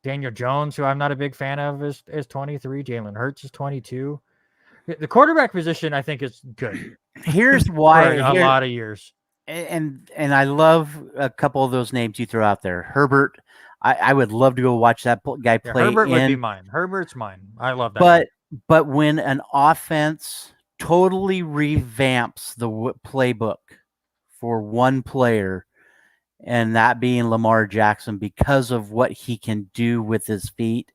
Daniel Jones, who I'm not a big fan of, is 23. Jalen Hurts is 22. The quarterback position, I think, is good Here's for why. a lot of years. And I love a couple of those names you throw out there. Herbert, I would love to go watch that guy Yeah, play Herbert would be in. mine. Herbert's mine. I love that guy. But when an offense totally revamps the playbook for one player, and that being Lamar Jackson, because of what he can do with his feet,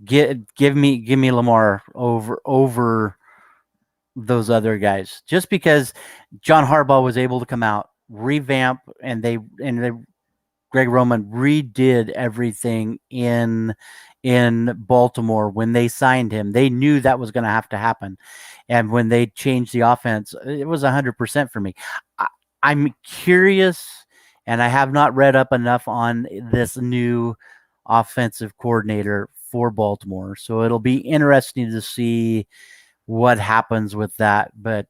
give me Lamar over those other guys. Just because John Harbaugh was able to come out, revamp, and they Greg Roman redid everything in Baltimore when they signed him. They knew that was going to have to happen, and when they changed the offense, it was 100% for me. I'm curious, and I have not read up enough on this new offensive coordinator for Baltimore, so it'll be interesting to see what happens with that. But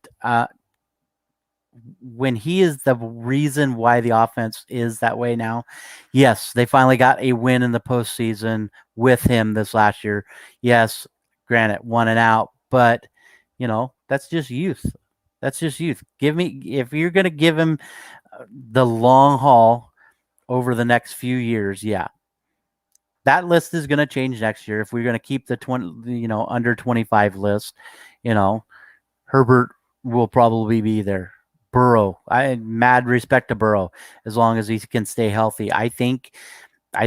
when he is the reason why the offense is that way now, yes, they finally got a win in the postseason with him this last year. Yes, granted, 1-and-out, but that's just youth. That's just youth. If you're going to give him the long haul over the next few years, yeah, that list is going to change next year. If we're going to keep the under 25 list, Herbert will probably be there. Burrow, I mad respect to Burrow as long as he can stay healthy. I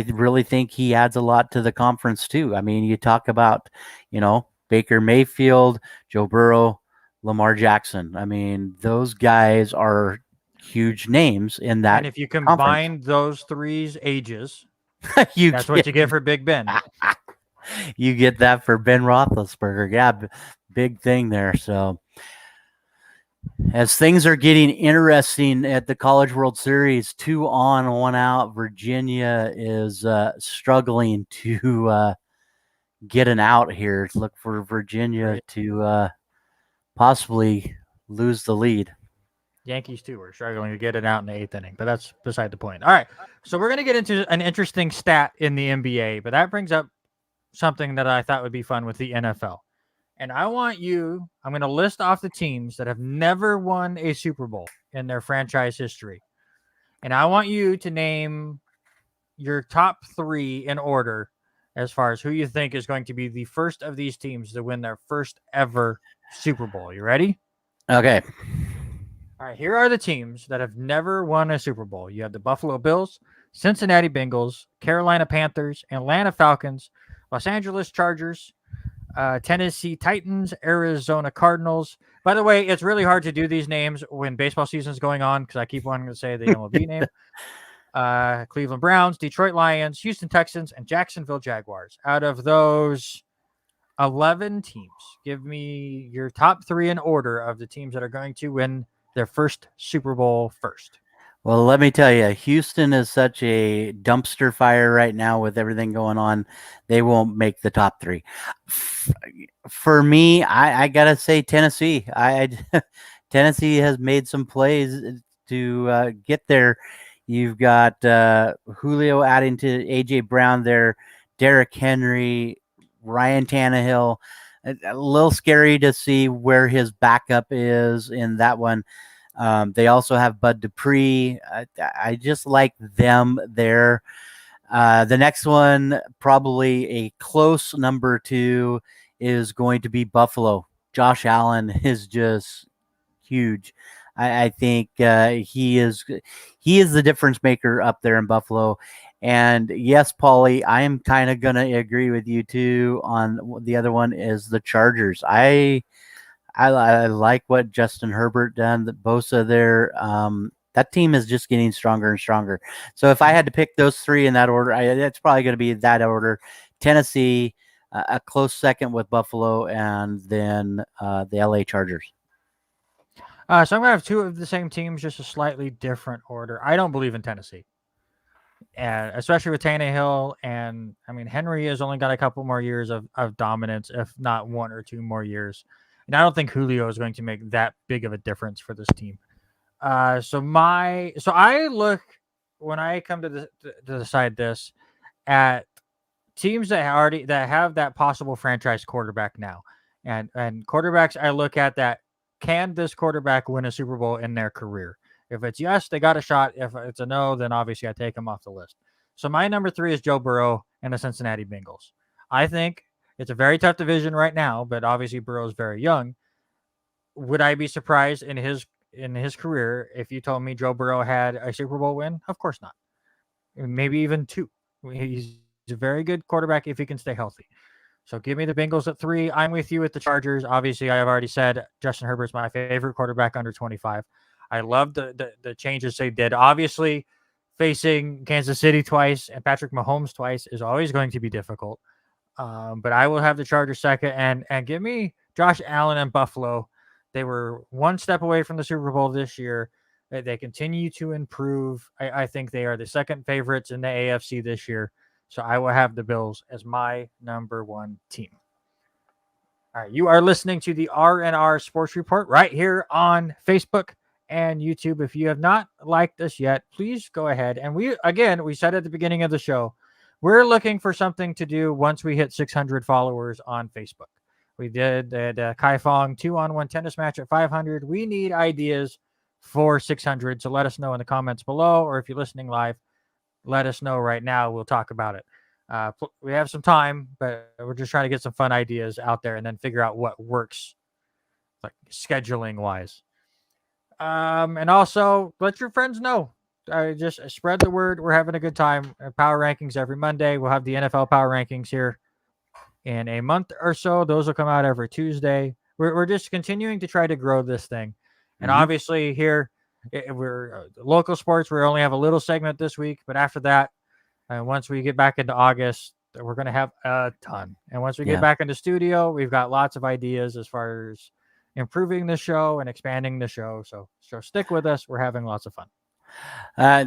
really think he adds a lot to the conference too. I mean, you talk about, Baker Mayfield, Joe Burrow, Lamar Jackson. I mean, those guys are huge names in that And if you conference. combine those three's ages, you that's get, what you get for Big Ben. You get that for Ben Roethlisberger. Yeah, big thing there. So as things are getting interesting at the College World Series, 2 on, 1 out, Virginia is struggling to get an out here. Look for Virginia to possibly lose the lead. Yankees, too, are struggling to get it out in the 8th inning, but that's beside the point. All right, so we're going to get into an interesting stat in the NBA, but that brings up something that I thought would be fun with the NFL. And I'm going to list off the teams that have never won a Super Bowl in their franchise history. And I want you to name your top 3 in order as far as who you think is going to be the first of these teams to win their first ever Super Bowl. You ready? Okay. All right, here are the teams that have never won a Super Bowl. You have the Buffalo Bills, Cincinnati Bengals, Carolina Panthers, Atlanta Falcons, Los Angeles Chargers, Tennessee Titans, Arizona Cardinals. By the way, it's really hard to do these names when baseball season is going on because I keep wanting to say the MLB name. Cleveland Browns, Detroit Lions, Houston Texans, and Jacksonville Jaguars. Out of those 11 teams, give me your top 3 in order of the teams that are going to win their first Super Bowl first. Well, let me tell you, Houston is such a dumpster fire right now with everything going on. They won't make the top 3. For me, I gotta say Tennessee. Tennessee has made some plays to get there. You've got Julio adding to AJ Brown there, Derrick Henry, Ryan Tannehill. A little scary to see where his backup is in that one. They also have Bud Dupree. I just like them there. The next one, probably a close number two, is going to be Buffalo. Josh Allen is just huge. I think he is the difference maker up there in Buffalo. And yes, Paulie, I am kind of gonna agree with you too on the other one is the Chargers. I like what Justin Herbert done. The Bosa there. That team is just getting stronger and stronger. So if I had to pick those three in that order, it's probably going to be that order. Tennessee, a close second with Buffalo, and then the LA Chargers. So I'm gonna have two of the same teams, just a slightly different order. I don't believe in Tennessee, and especially with Tannehill, and I mean Henry has only got a couple more years of dominance, if not one or two more years, and I don't think Julio is going to make that big of a difference for this team. So I look when I come to decide this at teams that have that possible franchise quarterback now, and quarterbacks I look at that can this quarterback win a Super Bowl in their career? If it's yes, they got a shot. If it's a no, then obviously I take them off the list. So my number three is Joe Burrow and the Cincinnati Bengals. I think it's a very tough division right now, but obviously Burrow's very young. Would I be surprised in his career if you told me Joe Burrow had a Super Bowl win? Of course not. Maybe even two. He's a very good quarterback if he can stay healthy. So give me the Bengals at 3. I'm with you with the Chargers. Obviously, I have already said Justin Herbert's my favorite quarterback under 25. I love the changes they did. Obviously, facing Kansas City twice and Patrick Mahomes twice is always going to be difficult. But I will have the Chargers second, and give me Josh Allen and Buffalo. They were one step away from the Super Bowl this year. They continue to improve. I think they are the second favorites in the AFC this year. So I will have the Bills as my number one team. All right, you are listening to the R&R Sports Report right here on Facebook and YouTube. If you have not liked us yet, please go ahead. And we said at the beginning of the show, we're looking for something to do once we hit 600 followers on Facebook. We did Kai Fong 2-on-1 tennis match at 500. We need ideas for 600. So let us know in the comments below, or if you're listening live, let us know right now. We'll talk about it. We have some time, but we're just trying to get some fun ideas out there and then figure out what works, like scheduling wise. And also let your friends know. Just spread the word. We're having a good time. Power rankings every Monday. We'll have the NFL power rankings here in a month or so. Those will come out every Tuesday. We're just continuing to try to grow this thing. And obviously here, we're local sports. We only have a little segment this week, but after that, and once we get back into August, we're going to have a ton. And once we get back into studio, we've got lots of ideas as far as improving the show and expanding the show. So stick with us. We're having lots of fun.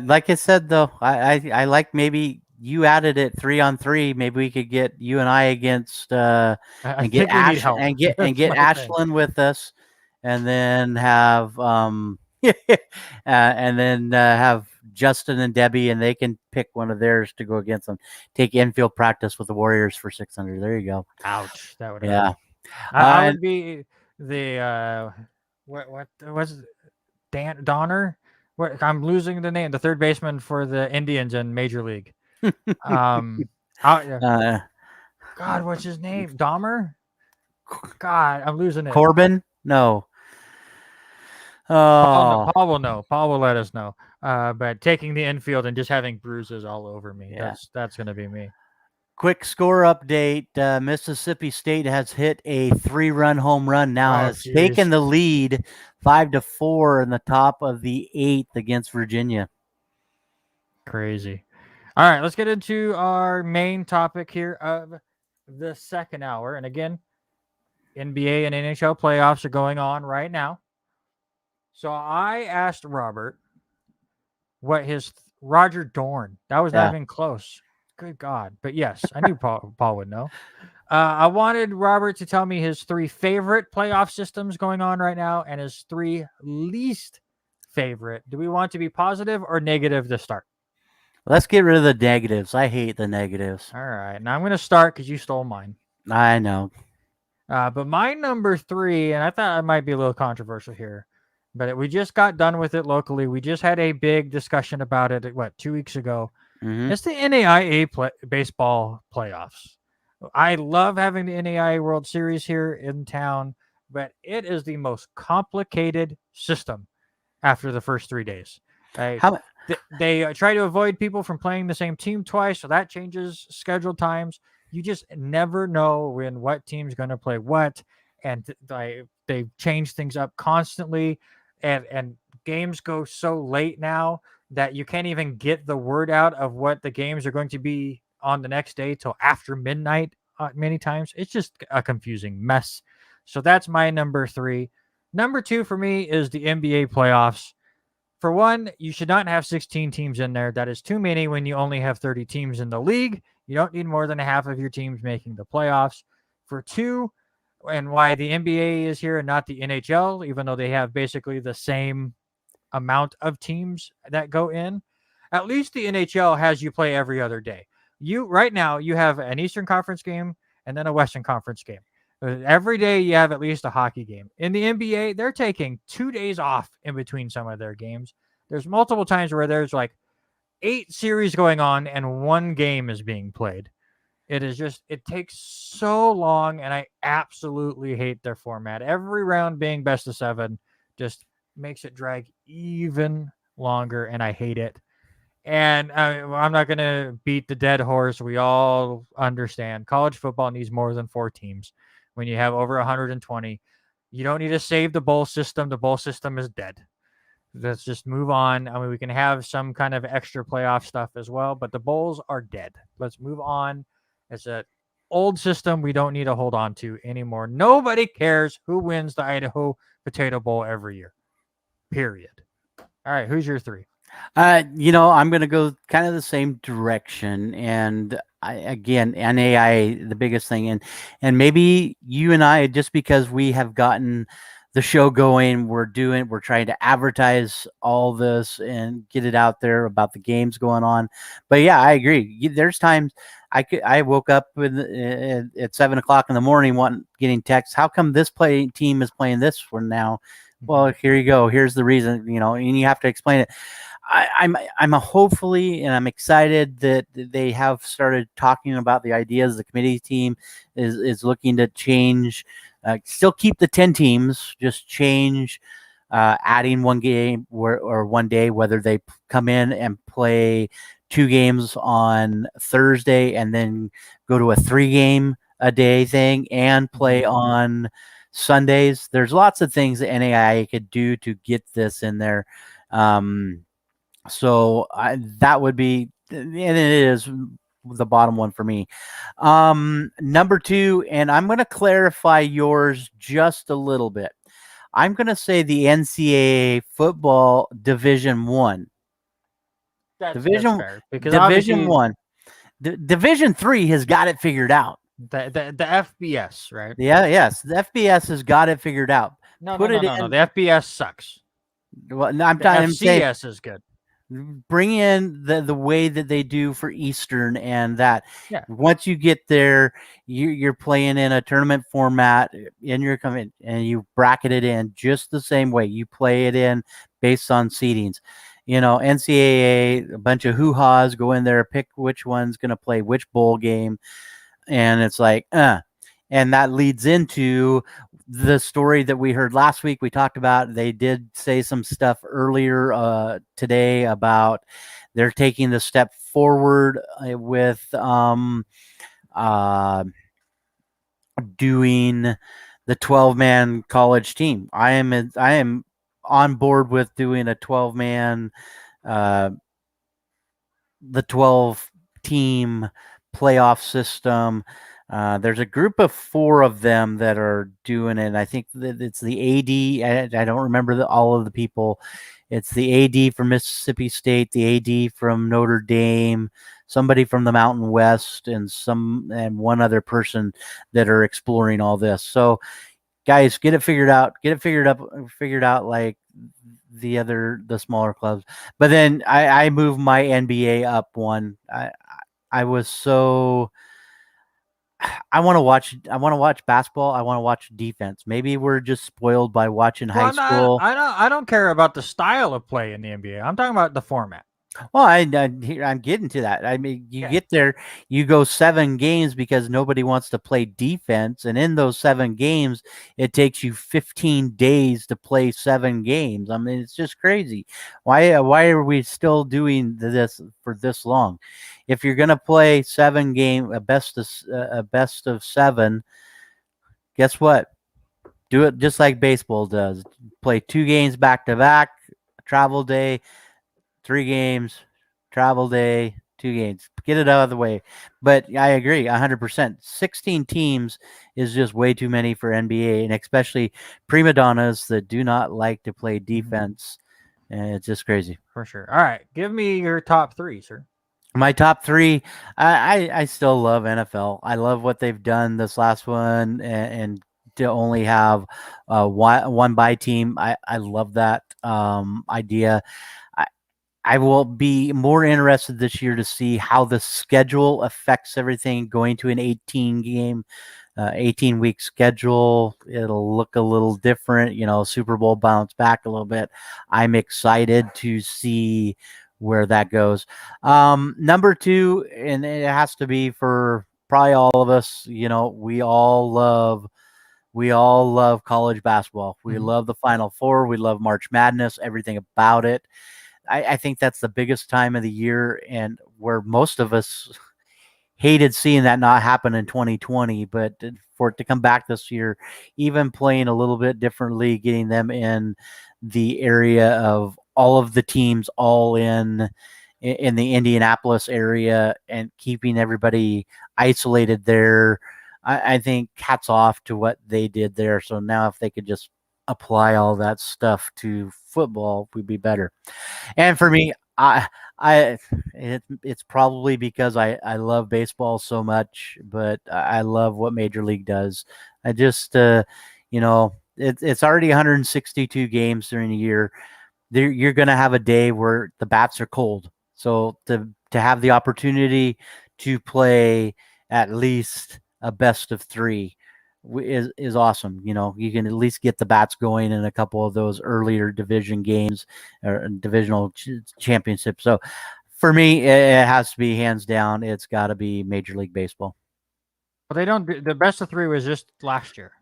Like I said, though, I like maybe you added it 3-on-3. Maybe we could get you and I against and get Ashlyn with us, and then have have Justin and Debbie, and they can pick one of theirs to go against them. Take infield practice with the Warriors for 600. There you go. Ouch, that would hurt. I would be the what was Donner? What, I'm losing the name. The third baseman for the Indians in Major League. God, what's his name? Dahmer? God, I'm losing it. Corbin? No. Paul will know. Paul will let us know. But taking the infield and just having bruises all over me. Yeah. That's going to be me. Quick score update. Mississippi State has hit a 3-run home run. Now has taken the lead 5-4 in the top of the 8th against Virginia. Crazy. All right, let's get into our main topic here of the second hour. And again, NBA and NHL playoffs are going on right now. So I asked Robert what his Roger Dorn. That was not even close. Good God. But yes, I knew Paul would know. I wanted Robert to tell me his 3 favorite playoff systems going on right now and his 3 least favorite. Do we want to be positive or negative to start? Let's get rid of the negatives. I hate the negatives. All right. Now I'm going to start because you stole mine. I know. But my number 3, and I thought I might be a little controversial here, but we just got done with it locally. We just had a big discussion about it, what, 2 weeks ago. Hmm. It's the NAIA baseball playoffs. I love having the NAIA World Series here in town, but it is the most complicated system after the first 3 days. Like, How they try to avoid people from playing the same team twice, so that changes scheduled times. You just never know when what team's going to play what, and they change things up constantly, and games go so late now that you can't even get the word out of what the games are going to be on the next day till after midnight. Many times it's just a confusing mess. So that's my number three. Number two for me is the NBA playoffs. For one, you should not have 16 teams in there. That is too many when you only have 30 teams in the league. You don't need more than half of your teams making the playoffs. For two, and why the NBA is here and not the NHL, even though they have basically the same amount of teams that go in. At least the NHL has you play every other day. You right now you have an Eastern Conference game and then a Western Conference game. Every day you have at least a hockey game. In the NBA, they're taking 2 days off in between some of their games. There's multiple times where there's like 8 series going on and one game is being played. It is just, it takes so long, and I absolutely hate their format. Every round being best of seven just makes it drag even longer, and I hate it. And I'm not going to beat the dead horse. We all understand college football needs more than 4 teams. When you have over 120, you don't need to save the bowl system. The bowl system is dead. Let's just move on. I mean, we can have some kind of extra playoff stuff as well, but the bowls are dead. Let's move on. It's an old system we don't need to hold on to anymore. Nobody cares who wins the Idaho Potato Bowl every year. Period. All right, who's your three? I'm going to go kind of the same direction, and again, NAI, the biggest thing, and maybe you and I, just because we have gotten the show going, we're trying to advertise all this and get it out there about the games going on. But yeah, I agree. There's times I woke up at 7 o'clock in the morning, getting texts. How come this team is playing this one now? Well, here you go. Here's the reason, and you have to explain it. I'm hopefully, and I'm excited that they have started talking about the ideas. The committee team is looking to change, still keep the 10 teams, just change, adding one game or one day, whether they come in and play 2 games on Thursday and then go to a 3-game a day thing and play on Sundays. There's lots of things that NAIA could do to get this in there. So that would be, and it is the bottom one for me. Number two, and I'm going to clarify yours just a little bit. I'm going to say the NCAA football Division One. That's Division fair because Division obviously One. Division 3 has got it figured out. the FBS, right? Yeah, yes, the FBS has got it figured out. No, Put no, it no, no, no. in. The FBS sucks. Well, no, I'm The saying FCS is good. bring in the way that they do for Eastern, and that Yeah. once you get there, you're playing in a tournament format in your coming, and you bracket it in just the same way you play it in based on seedings. NCAA, a bunch of hoo-haws, go in there, pick which one's going to play which bowl game, and it's like, and that leads into the story that we heard last week. We talked about, they did say some stuff earlier today about they're taking the step forward with doing the 12-man college team. I am on board with doing a 12-man, the 12 team playoff system. There's a group of 4 of them that are doing it. I think that it's the AD. I don't remember all of the people. It's the AD from Mississippi State, the AD from Notre Dame, somebody from the Mountain West, and one other person that are exploring all this. So, guys, get it figured out. Get it figured out like the smaller clubs. But then I moved my NBA up one. I was so I want to watch. I want to watch basketball. I want to watch defense. Maybe we're just spoiled by watching high Well, school. I don't care about the style of play in the NBA. I'm talking about the format. Well, I'm getting to that. I mean, you Yeah. get there, you go 7 games because nobody wants to play defense, and in those 7 games, it takes you 15 days to play 7 games. I mean, it's just crazy. Why are we still doing this for this long? If you're gonna play 7 game, a best of 7, guess what? Do it just like baseball does. Play 2 games back to back, travel day, 3 games, travel day, 2 games. Get it out of the way. But I agree 100%. 16 teams is just way too many for NBA, and especially prima donnas that do not like to play defense. And it's just crazy. For sure. All right. Give me your top three, sir. My top 3, I still love NFL. I love what they've done this last one, and to only have one by team. I love that idea. I will be more interested this year to see how the schedule affects everything going to an 18-week schedule. It'll look a little different, Super Bowl bounce back a little bit. I'm excited to see where that goes. Number 2, and it has to be for probably all of us, we all love college basketball. We love the Final Four. We love March Madness, everything about it. I think that's the biggest time of the year, and where most of us hated seeing that not happen in 2020, but for it to come back this year, even playing a little bit differently, getting them in the area of all of the teams all in the Indianapolis area and keeping everybody isolated there. I think hats off to what they did there. So now if they could just apply all that stuff to football, we'd be better. And for me, it's probably because I love baseball so much, but I love what Major League does. I just, it's already 162 games during the year. You're going to have a day where the bats are cold. So to have the opportunity to play at least a best of 3 is awesome. You can at least get the bats going in a couple of those earlier division games or divisional championships. So for me, it has to be hands down. It's got to be Major League Baseball. But they don't. The best of 3 was just last year.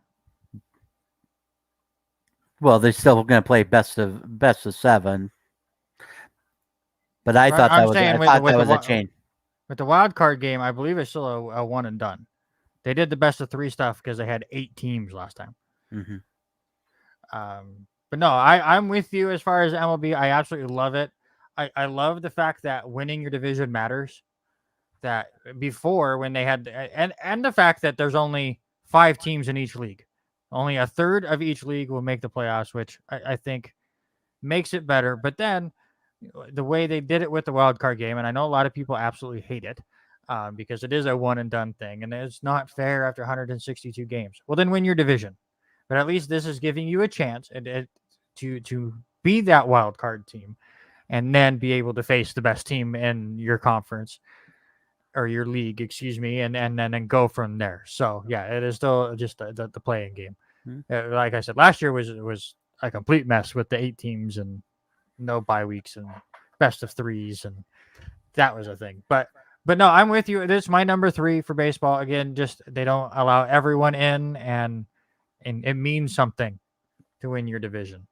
Well, they're still going to play best of 7. But I thought I'm that was saying a change. With the wild card game, I believe it's still a one and done. They did the best of 3 stuff because they had 8 teams last time. Mm-hmm. But no, I'm with you as far as MLB. I absolutely love it. I love the fact that winning your division matters. That before when they had and the fact that there's only 5 teams in each league. Only a third of each league will make the playoffs, which I think makes it better. But then the way they did it with the wild card game, and I know a lot of people absolutely hate it because it is a one and done thing, and it's not fair after 162 games. Well, then win your division. But at least this is giving you a chance to be that wild card team, and then be able to face the best team in your conference or your league, excuse me, and then go from there. So yeah, it is still just the playing game. Mm-hmm. Like I said, last year was a complete mess with the 8 teams and no bye weeks and best of 3s, and that was a thing. But no, I'm with you. This is my number 3 for baseball. Again, just they don't allow everyone in, and it means something to win your division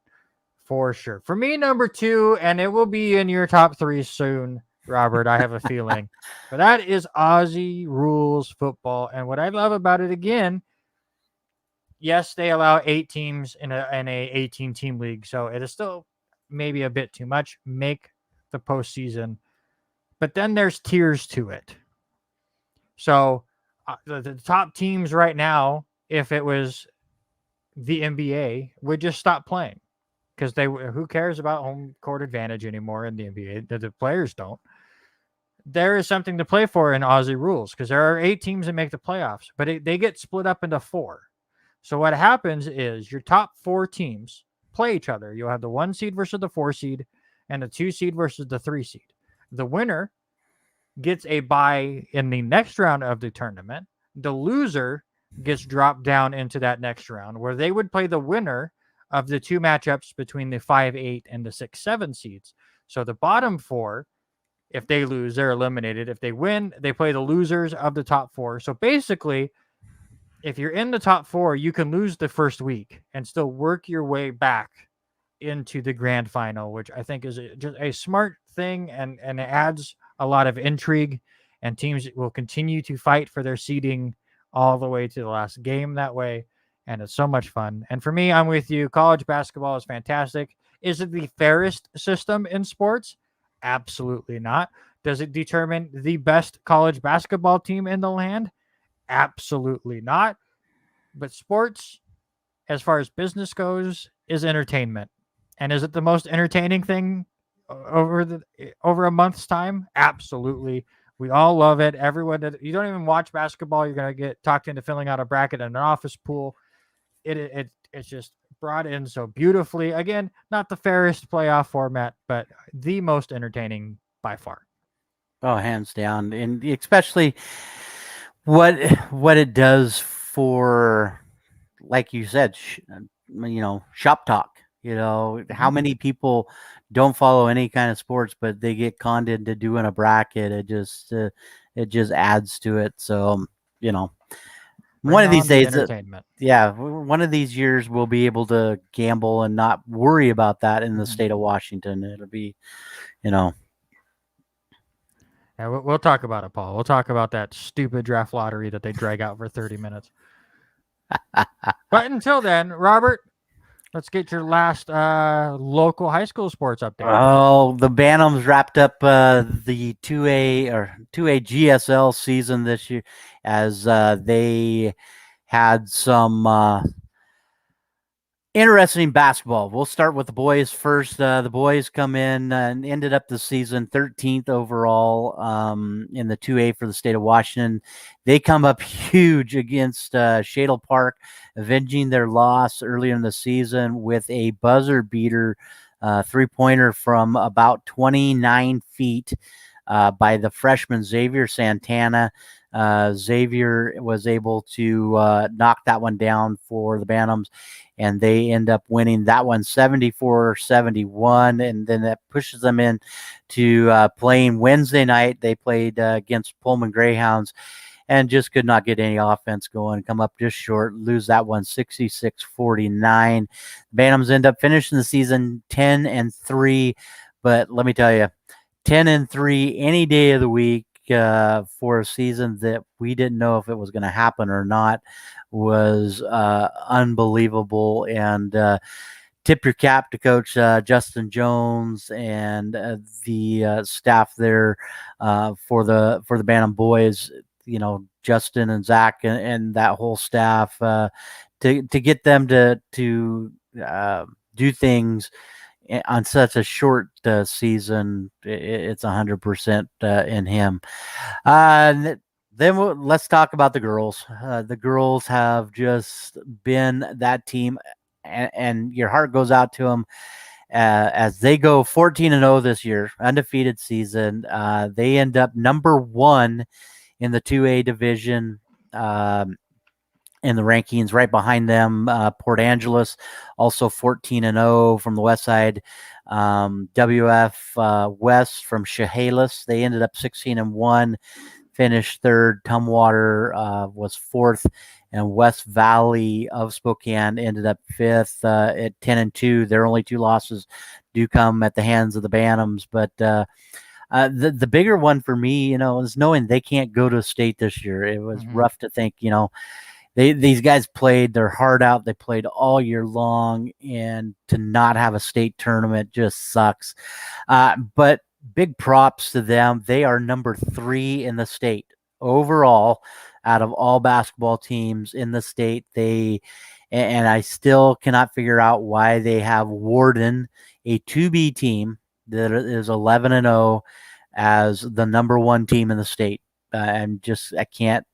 for sure. For me, number 2, and it will be in your top 3 soon, Robert. I have a feeling, but that is Aussie rules football. And what I love about it, again, yes, they allow 8 teams in a 18 team league, so it is still maybe a bit too much. Make the postseason, but then there's tiers to it. So the top teams right now, if it was the NBA, would just stop playing because who cares about home court advantage anymore in the NBA? The players don't. There is something to play for in Aussie rules because there are 8 teams that make the playoffs, but they get split up into 4. So what happens is your top 4 teams play each other. You'll have the 1 seed versus the 4 seed and the 2 seed versus the 3 seed. The winner gets a bye in the next round of the tournament. The loser gets dropped down into that next round where they would play the winner of the two matchups between the 5-8 and the 6-7 seeds. So the bottom four, if they lose, they're eliminated. If they win, they play the losers of the top four. So basically, if you're in the top four, you can lose the first week and still work your way back into the grand final, which I think is just a smart thing, and it adds a lot of intrigue. And teams will continue to fight for their seeding all the way to the last game that way. And it's so much fun. And for me, I'm with you. College basketball is fantastic. Is it the fairest system in sports? Absolutely not. Does it determine the best college basketball team in the land? Absolutely not. But sports, as far as business goes, is entertainment. And is it the most entertaining thing over a month's time? Absolutely. We all love it. Everyone that you don't even watch basketball, you're gonna get talked into filling out a bracket in an office pool. It's just brought in so beautifully. Again, not the fairest playoff format, but the most entertaining by far. Oh, hands down, and especially what it does for, like you said, shop talk. How many people don't follow any kind of sports, but they get conned into doing a bracket. It just adds to it. So, one of these days, entertainment. one of these years we'll be able to gamble and not worry about that in the state of Washington. It'll be, Yeah, we'll talk about it, Paul. We'll talk about that stupid draft lottery that they drag out for 30 minutes. But until then, Robert, let's get your last local high school sports update. Oh, the Bantams wrapped up the 2A GSL season this year as they had some interesting basketball. We'll start with the boys first. The boys come in and ended up the season 13th overall in the 2A for the state of Washington. They come up huge against Shadle Park, avenging their loss earlier in the season with a buzzer beater three-pointer from about 29 feet by the freshman Xavier Santana. Xavier was able to knock that one down for the Bantams, and they end up winning that one 74-71, and then that pushes them in to playing Wednesday night. They played against Pullman Greyhounds and just could not get any offense going, come up just short, lose that one 66-49. Bantams end up finishing the season 10-3, but let me tell you, 10-3 any day of the week for a season that we didn't know if it was going to happen or not was unbelievable. And tip your cap to Coach Justin Jones and the staff there for the Bantam boys. Justin and Zach and that whole staff to get them to do things on such a short season. It's 100% in him. Then let's talk about the girls. The girls have just been that team, and your heart goes out to them as they go 14-0 this year, undefeated season. They end up number 1 in the 2A division. In the rankings, right behind them, Port Angeles, also 14-0 from the west side. WF West from Chehalis, they ended up 16-1, finished third. Tumwater was fourth, and West Valley of Spokane ended up fifth at 10-2. Their only 2 losses do come at the hands of the Bantams, but the bigger one for me, is knowing they can't go to state this year. It was rough to think, these guys played their heart out. They played all year long, and to not have a state tournament just sucks. But big props to them. They are number 3 in the state overall out of all basketball teams in the state. And I still cannot figure out why they have Warden, a 2B team that is 11-0, as the number 1 team in the state. I can't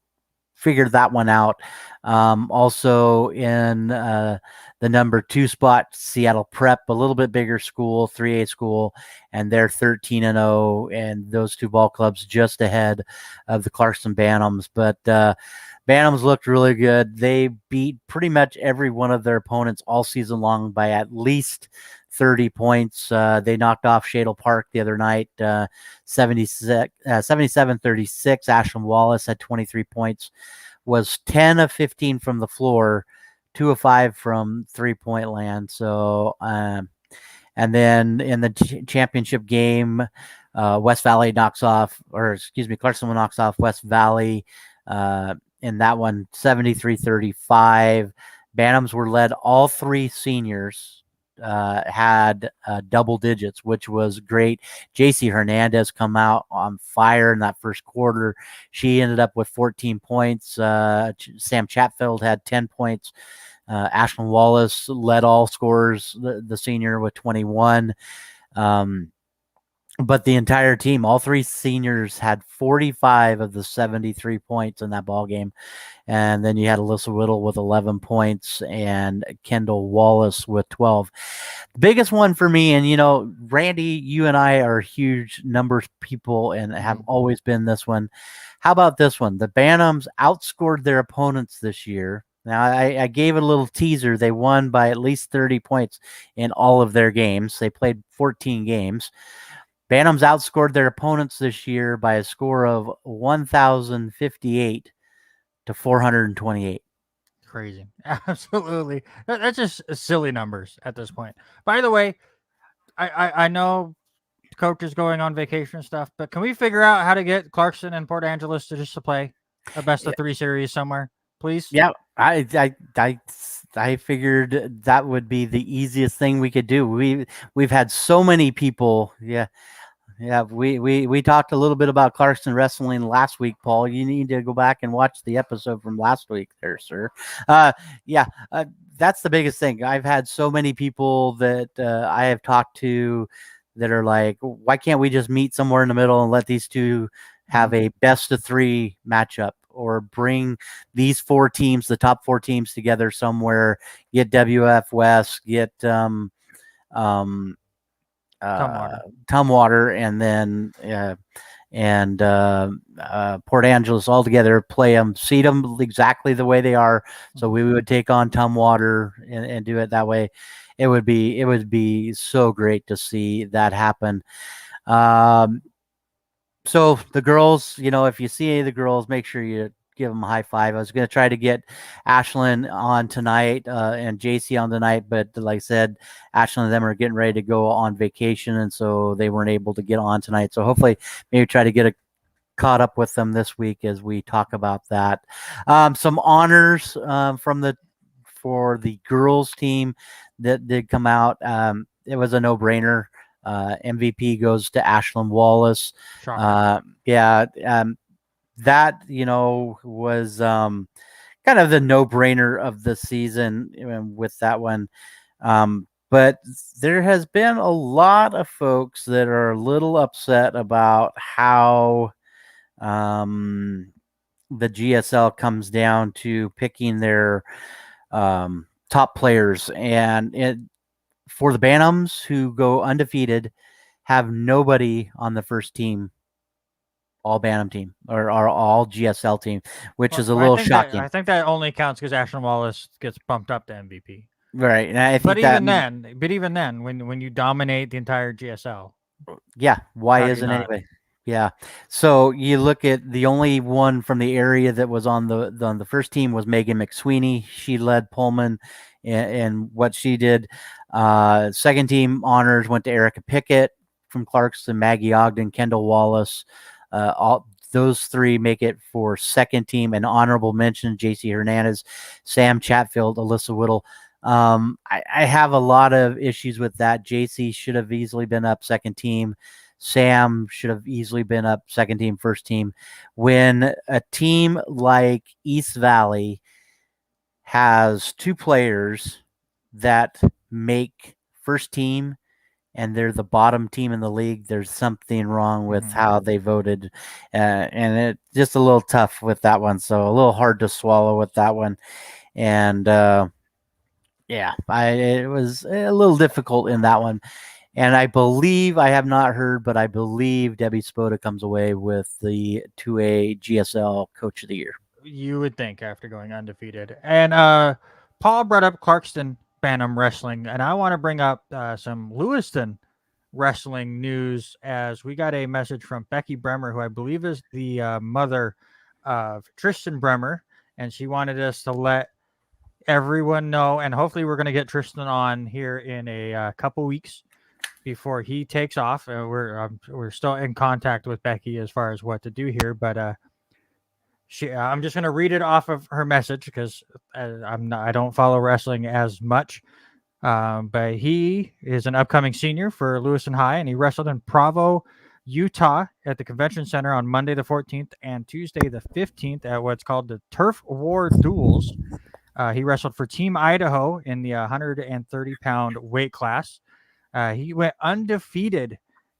figure that one out. Also in the number 2 spot, Seattle Prep, a little bit bigger school, 3A school, and they're 13-0, and those 2 ball clubs just ahead of the Clarkson Bantams. But Bantams looked really good. They beat pretty much every one of their opponents all season long by at least 30 points. They knocked off Shadle Park the other night, 77-36. Ashland Wallace had 23 points, was 10 of 15 from the floor, 2 of 5 from 3-point land. So, and then in the championship game, West Valley Clarkson knocks off West Valley in that one, 73-35. Bantams were led. All three seniors had double digits, which was great. JC Hernandez come out on fire in that first quarter. She ended up with 14 points. Sam Chatfield had 10 points. Ashland Wallace led all scorers, the senior, with 21. But the entire team, all three seniors, had 45 of the 73 points in that ball game. And then you had Alyssa Whittle with 11 points and Kendall Wallace with 12. The biggest one for me, and Randy, you and I are huge numbers people and have always been this one. How about this one? The Bantams outscored their opponents this year. Now, I gave it a little teaser. They won by at least 30 points in all of their games. They played 14 games. Bantams outscored their opponents this year by a score of 1,058 to 428. Crazy. Absolutely. That's just silly numbers at this point. By the way, I know coach is going on vacation and stuff, but can we figure out how to get Clarkson and Port Angeles to just to play a best of 3 series somewhere, please? Yeah, I figured that would be the easiest thing we could do. We've had so many people. Yeah, we talked a little bit about Clarkson wrestling last week, Paul. You need to go back and watch the episode from last week there, sir. That's the biggest thing. I've had so many people that I have talked to that are like, why can't we just meet somewhere in the middle and let these two have a best of 3 matchup, or bring these 4 teams, the top 4 teams, together somewhere, get WF West, get Tumwater, and then Port Angeles all together, play them, seed them exactly the way they are. So we would take on Tumwater and do it that way. It would be so great to see that happen. So the girls, if you see any of the girls, make sure you give them a high five. I was going to try to get Ashlyn on tonight and JC on tonight, but like I said, Ashlyn and them are getting ready to go on vacation, and so they weren't able to get on tonight. So hopefully maybe try to get caught up with them this week as we talk about that. Some honors for the girls team that did come out. It was a no-brainer. MVP goes to Ashland Wallace. That was kind of the no-brainer of the season with that one. But there has been a lot of folks that are a little upset about how the GSL comes down to picking their top players, and for the Bantams, who go undefeated, have nobody on the first team, all Bantam team, or all GSL team, which is a little shocking. I think that only counts because Ashland Wallace gets bumped up to MVP. Right. And I think but even then, when you dominate the entire GSL. Yeah. Why isn't anybody? Yeah. So you look at the only one from the area that was on the first team was Megan McSweeney. She led Pullman in what she did. Second team honors went to Erica Pickett from Clarkson, Maggie Ogden, Kendall Wallace. All those 3 make it for second team. An honorable mention: JC Hernandez, Sam Chatfield, Alyssa Whittle. I have a lot of issues with that. JC should have easily been up second team. Sam should have easily been up second team, first team. When a team like East Valley has 2 players that make first team and they're the bottom team in the league, there's something wrong with how they voted. And it's just a little tough with that one. So a little hard to swallow with that one. And it was a little difficult in that one. And I believe, I have not heard, but I believe Debbie Spoda comes away with the 2A GSL Coach of the Year. You would think after going undefeated. And Paul brought up Clarkston Bantam Wrestling, and I want to bring up some Lewiston wrestling news as we got a message from Becky Bremer, who I believe is the mother of Tristan Bremer, and she wanted us to let everyone know, and hopefully we're going to get Tristan on here in a couple weeks before he takes off. We're still in contact with Becky as far as what to do here, but I'm just going to read it off of her message because I don't follow wrestling as much. But he is an upcoming senior for Lewiston High, and he wrestled in Provo, Utah at the convention center on Monday the 14th and Tuesday the 15th at what's called the Turf War Duels. He wrestled for Team Idaho in the 130-pound weight class. He went undefeated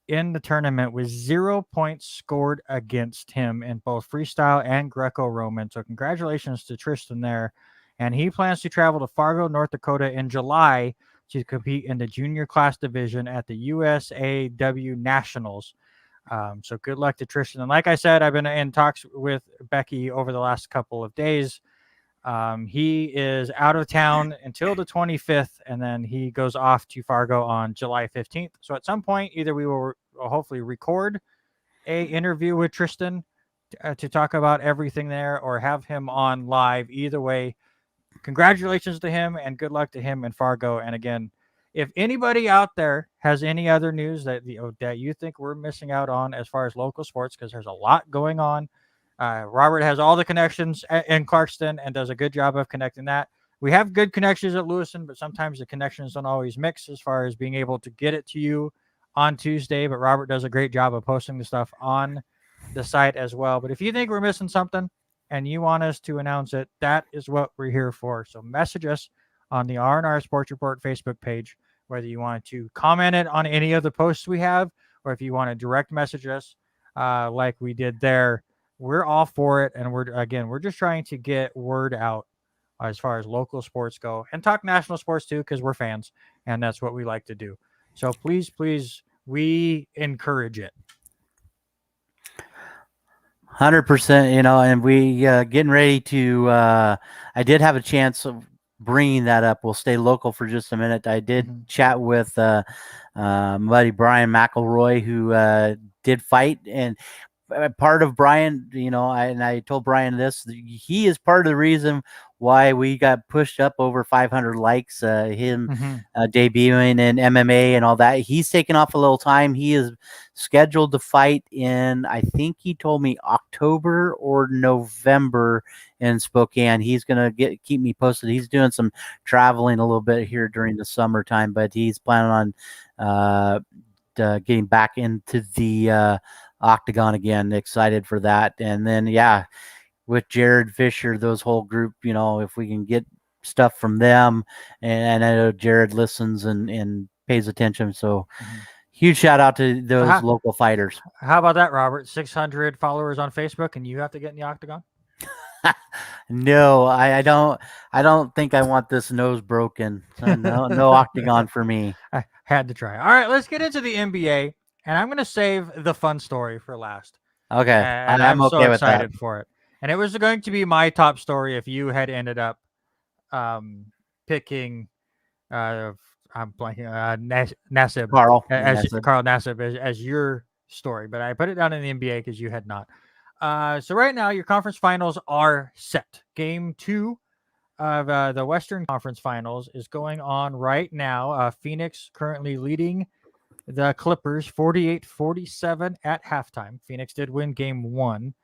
in the tournament with 0 points scored against him in both freestyle and Greco-Roman. So congratulations to Tristan there. And he plans to travel to Fargo, North Dakota in July to compete in the junior class division at the USAW Nationals. So good luck to Tristan. And like I said, I've been in talks with Becky over the last couple of days. He is out of town until the 25th, and then he goes off to Fargo on July 15th. So at some point, either we will hopefully record a interview with Tristan to talk about everything there, or have him on live. Either way, congratulations to him and good luck to him in Fargo. And again, if anybody out there has any other news that that you think we're missing out on as far as local sports, because there's a lot going on. Robert has all the connections in Clarkston and does a good job of connecting that. We have good connections at Lewiston, but sometimes the connections don't always mix as far as being able to get it to you on Tuesday. But Robert does a great job of posting the stuff on the site as well. But if you think we're missing something and you want us to announce it, that is what we're here for. So message us on the R&R Sports Report Facebook page, whether you want to comment it on any of the posts we have, or if you want to direct message us like we did there. We're all for it, and we're just trying to get word out as far as local sports go, and talk national sports too, because we're fans, and that's what we like to do. So please, we encourage it. 100%, and we getting ready to I did have a chance of bringing that up. We'll stay local for just a minute. I did chat with buddy Brian McElroy, who did fight, and part of Brian, I told Brian this, he is part of the reason why we got pushed up over 500 likes, him debuting in MMA and all that. He's taken off a little time. He is scheduled to fight in, I think he told me October or November in Spokane. He's going to keep me posted. He's doing some traveling a little bit here during the summertime, but he's planning on getting back into the octagon again. Excited for that. And then with Jared Fisher, those whole group, if we can get stuff from them, and I know Jared listens and pays attention, so huge shout out to those local fighters. How about that, Robert? 600 followers on Facebook, and you have to get in the octagon? No, I don't think I want this nose broken. So no octagon for me. I had to try. All right, let's get into the NBA. And I'm going to save the fun story for last. Okay. And I'm okay so excited for it. And it was going to be my top story if you had ended up picking, I'm blanking, Nassib. Carl Nassib as your story. But I put it down in the NBA because you had not. So right now, your conference finals are set. Game 2 of the Western Conference Finals is going on right now. Phoenix currently leading the Clippers 48-47 at halftime. Phoenix did win game 1.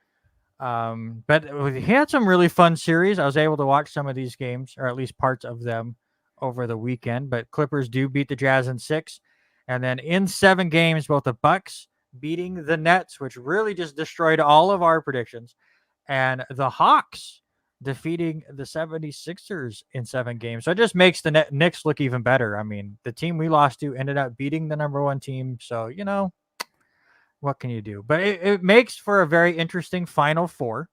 But we had some really fun series. I was able to watch some of these games, or at least parts of them, over the weekend. But Clippers do beat the Jazz in 6. And then in 7 games, both the Bucks beating the Nets, which really just destroyed all of our predictions, and the Hawks defeating the 76ers in 7 games. So it just makes the Knicks look even better. I mean, the team we lost to ended up beating the number 1 team. So, what can you do? But it makes for a very interesting Final Four,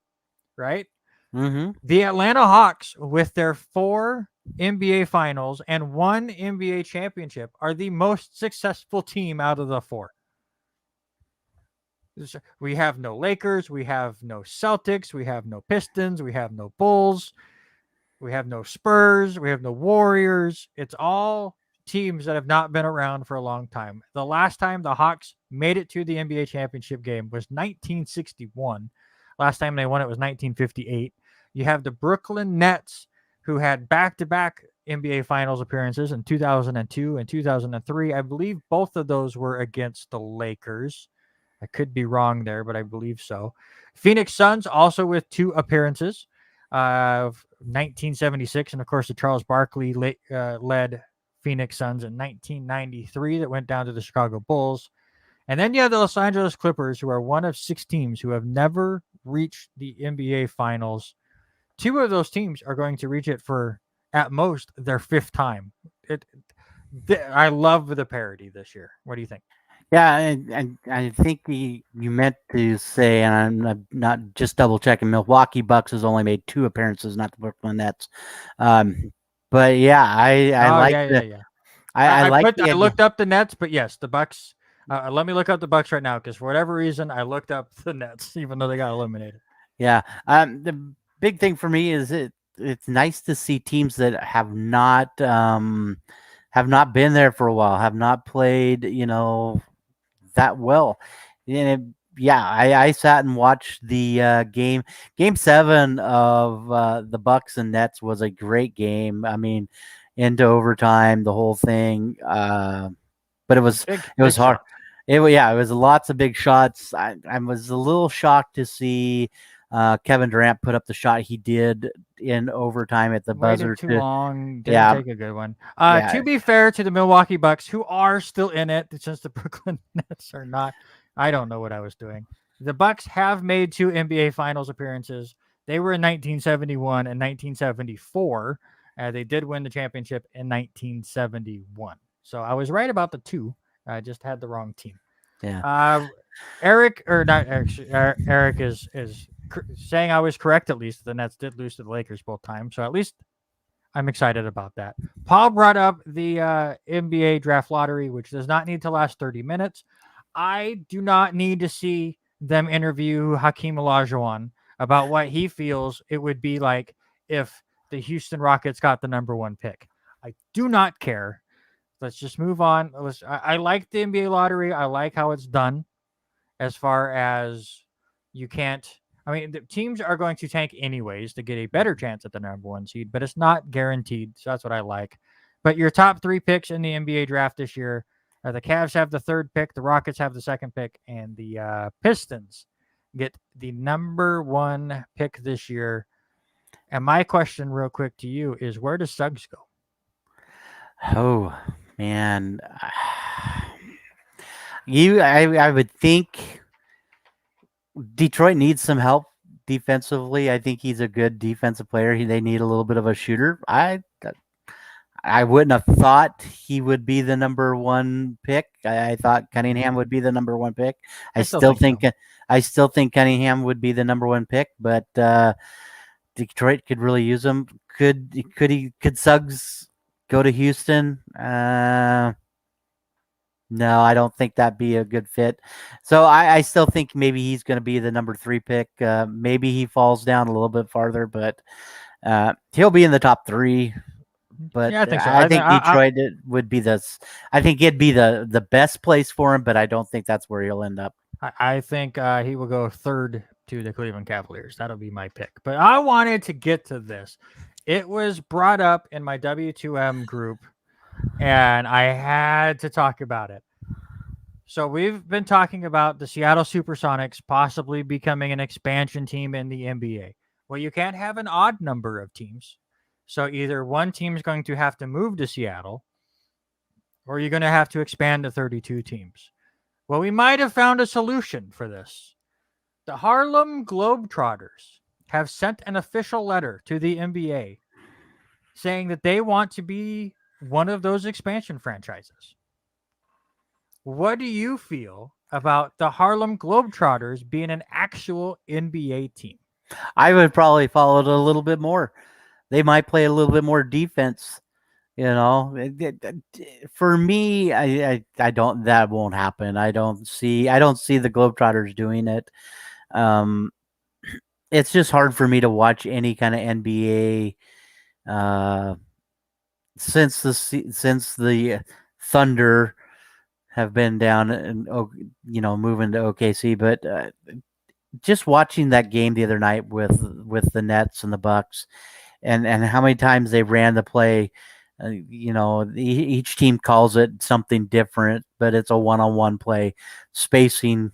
right? The Atlanta Hawks, with their 4 NBA finals and 1 NBA championship, are the most successful team out of the 4. We have no Lakers, we have no Celtics, we have no Pistons, we have no Bulls, we have no Spurs, we have no Warriors. It's all teams that have not been around for a long time. The last time the Hawks made it to the NBA championship game was 1961. Last time they won it was 1958. You have the Brooklyn Nets, who had back-to-back NBA Finals appearances in 2002 and 2003. I believe both of those were against the Lakers. I could be wrong there, but I believe so. Phoenix Suns also with two appearances of 1976, and of course the Charles Barkley led Phoenix Suns in 1993 that went down to the Chicago Bulls. And then you have the Los Angeles Clippers, who are one of six teams who have never reached the NBA Finals. Two of those teams are going to reach it for, at most, their fifth time. I love the parity this year. What do you think? Yeah, and I think you meant to say, and I'm not just double checking. Milwaukee Bucks has only made two appearances, not the Brooklyn Nets. But yeah, I Oh like yeah, yeah, the yeah. I like the I idea. looked up the Nets, but yes, the Bucks. Let me look up the Bucks right now because for whatever reason I looked up the Nets, even though they got eliminated. Yeah. The big thing for me is it's nice to see teams that have not been there for a while, have not played, that well. And yeah, I sat and watched the game 7 of the Bucks and Nets was a great game. I mean, into overtime, the whole thing. But it was Big, it was big hard. shots. Yeah, it was lots of big shots. I was a little shocked to see Kevin Durant put up the shot he did in overtime at the Waited buzzer. too long. Didn't Yeah, take a good one. yeah, To be fair to the Milwaukee Bucks, who are still in it, since the Brooklyn Nets are not. I don't know what I was doing. The Bucks have made two NBA Finals appearances. They were in 1971 and 1974. They did win the championship in 1971. So I was right about the two. I just had the wrong team. yeah. Uh, Eric, or not Eric, Eric is saying I was correct. At least the Nets did lose to the Lakers both times, so at least I'm excited about that. Paul brought up the NBA draft lottery, which does not need to last 30 minutes. I do not need to see them interview Hakeem Olajuwon about what he feels it would be like if the Houston Rockets got the number one pick. I do not care. Let's just move on. I like the NBA lottery. I like how it's done as far as you can't. I mean, the teams are going to tank anyways to get a better chance at the number one seed, but it's not guaranteed. So that's what I like. But your top three picks in the NBA draft this year, the Cavs have the third pick, the Rockets have the second pick, and the Pistons get the number one pick this year. And my question, real quick, to you is, where does Suggs go? Oh man, I would think Detroit needs some help defensively. I think he's a good defensive player. They need a little bit of a shooter. I wouldn't have thought he would be the number one pick. I thought Cunningham would be the number one pick. I still think so. I still think Cunningham would be the number one pick, but Detroit could really use him. Could Suggs go to Houston? No, I don't think that'd be a good fit. So I still think maybe he's going to be the number 3 pick. Maybe he falls down a little bit farther, but he'll be in the top 3. But Yeah, I think so. I think Detroit would be I think it'd be the best place for him, but I don't think that's where he'll end up. I think he will go third to the Cleveland Cavaliers. That'll be my pick. But I wanted to get to this. It was brought up in my W2M group, and I had to talk about it. So we've been talking about the Seattle Supersonics possibly becoming an expansion team in the NBA. Well, you can't have an odd number of teams. So either one team is going to have to move to Seattle, or you're going to have to expand to 32 teams. Well, we might have found a solution for this. The Harlem Globetrotters have sent an official letter to the NBA saying that they want to be one of those expansion franchises. What do you feel about the Harlem Globetrotters being an actual NBA team? I would probably follow it a little bit more. They might play a little bit more defense For me, I don't. That won't happen. I don't see the Globetrotters doing it. Um, it's just hard for me to watch any kind of NBA since the Thunder have been down and moving to OKC. But just watching that game the other night with the Nets and the Bucks, and how many times they ran the play. Each team calls it something different, but it's a one-on-one play, spacing.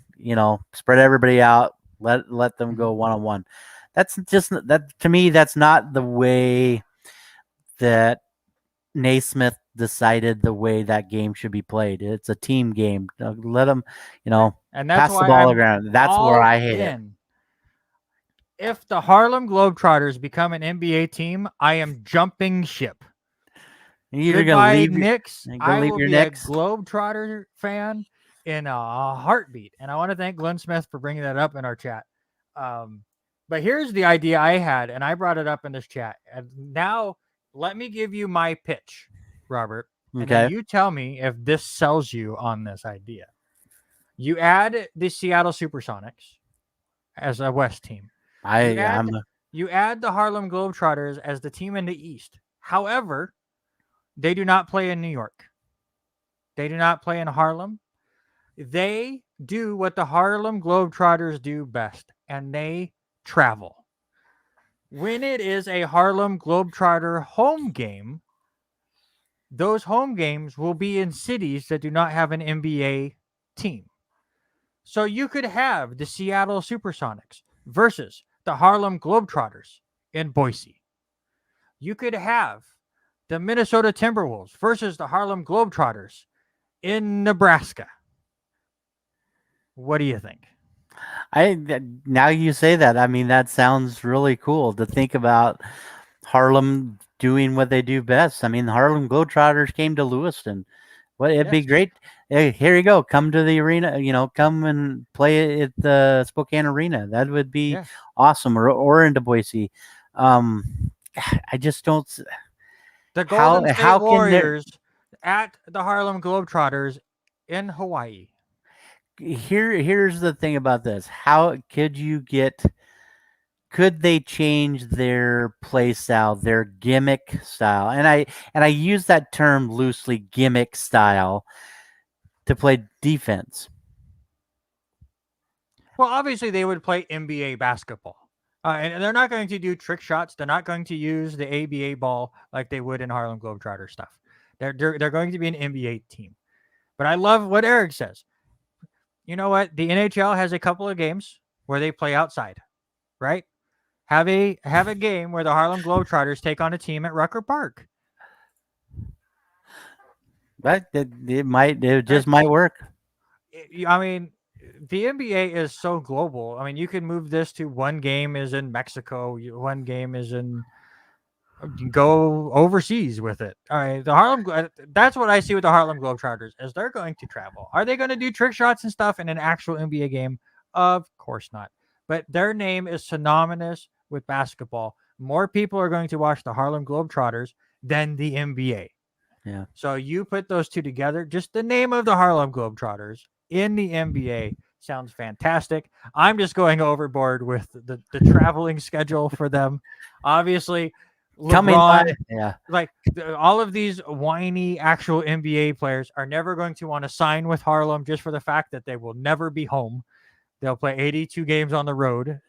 Spread everybody out. Let them go one-on-one. That's just that to me. That's not the way that Naismith decided the way that game should be played. It's a team game. Let them, And that's pass the why ball I'm around. That's where all I hate it. in. If the Harlem Globetrotters become an NBA team, I am jumping ship. You're Goodbye, Knicks. gonna I leave will your be a Knicks. Globetrotter fan in a heartbeat. And I want to thank Glenn Smith for bringing that up in our chat. Um, but here's the idea I had, and I brought it up in this chat. And now let me give you my pitch, Robert. And then Okay. you tell me if this sells you on this idea. You add the Seattle Supersonics as a West team. You I add I'm you add the Harlem Globetrotters as the team in the East. However, they do not play in New York. They do not play in Harlem. They do what the Harlem Globetrotters do best, and they travel. When it is a Harlem Globetrotter home game, those home games will be in cities that do not have an NBA team. So you could have the Seattle Supersonics versus the Harlem Globetrotters in Boise. You could have the Minnesota Timberwolves versus the Harlem Globetrotters in Nebraska. What do you think? Now you say that. I mean, that sounds really cool to think about Harlem doing what they do best. I mean, the Harlem Globetrotters came to Lewiston. Well, it'd be Yes. great. Hey, here you go. Come to the arena. Come and play at the Spokane Arena. That would be Yes. awesome. Or into Boise. Um, I just don't. The How Golden State how can there? Warriors at the Harlem Globetrotters in Hawaii. Here's the thing about this. How could you get? Could they change their play style, their gimmick style? And I use that term loosely, gimmick style, to play defense. Well, obviously they would play NBA basketball. And they're not going to do trick shots. They're not going to use the ABA ball like they would in Harlem Globetrotter stuff. They're going to be an NBA team. But I love what Eric says. You know what? The NHL has a couple of games where they play outside, right? Have a game where the Harlem Globetrotters take on a team at Rucker Park. But it just That's might work. I mean, the NBA is so global. I mean, you can move this to one game is in Mexico, one game is in you can go overseas with it. All right, that's what I see with the Harlem Globetrotters is they're going to travel. Are they going to do trick shots and stuff in an actual NBA game? Of course not. But their name is synonymous with basketball. More people are going to watch the Harlem Globetrotters than the NBA. Yeah. So you put those two together, just the name of the Harlem Globetrotters in the NBA sounds fantastic. I'm just going overboard with the traveling schedule for them. Obviously, Coming LeBron, by. Yeah. all of these whiny actual NBA players are never going to want to sign with Harlem just for the fact that they will never be home. They'll play 82 games on the road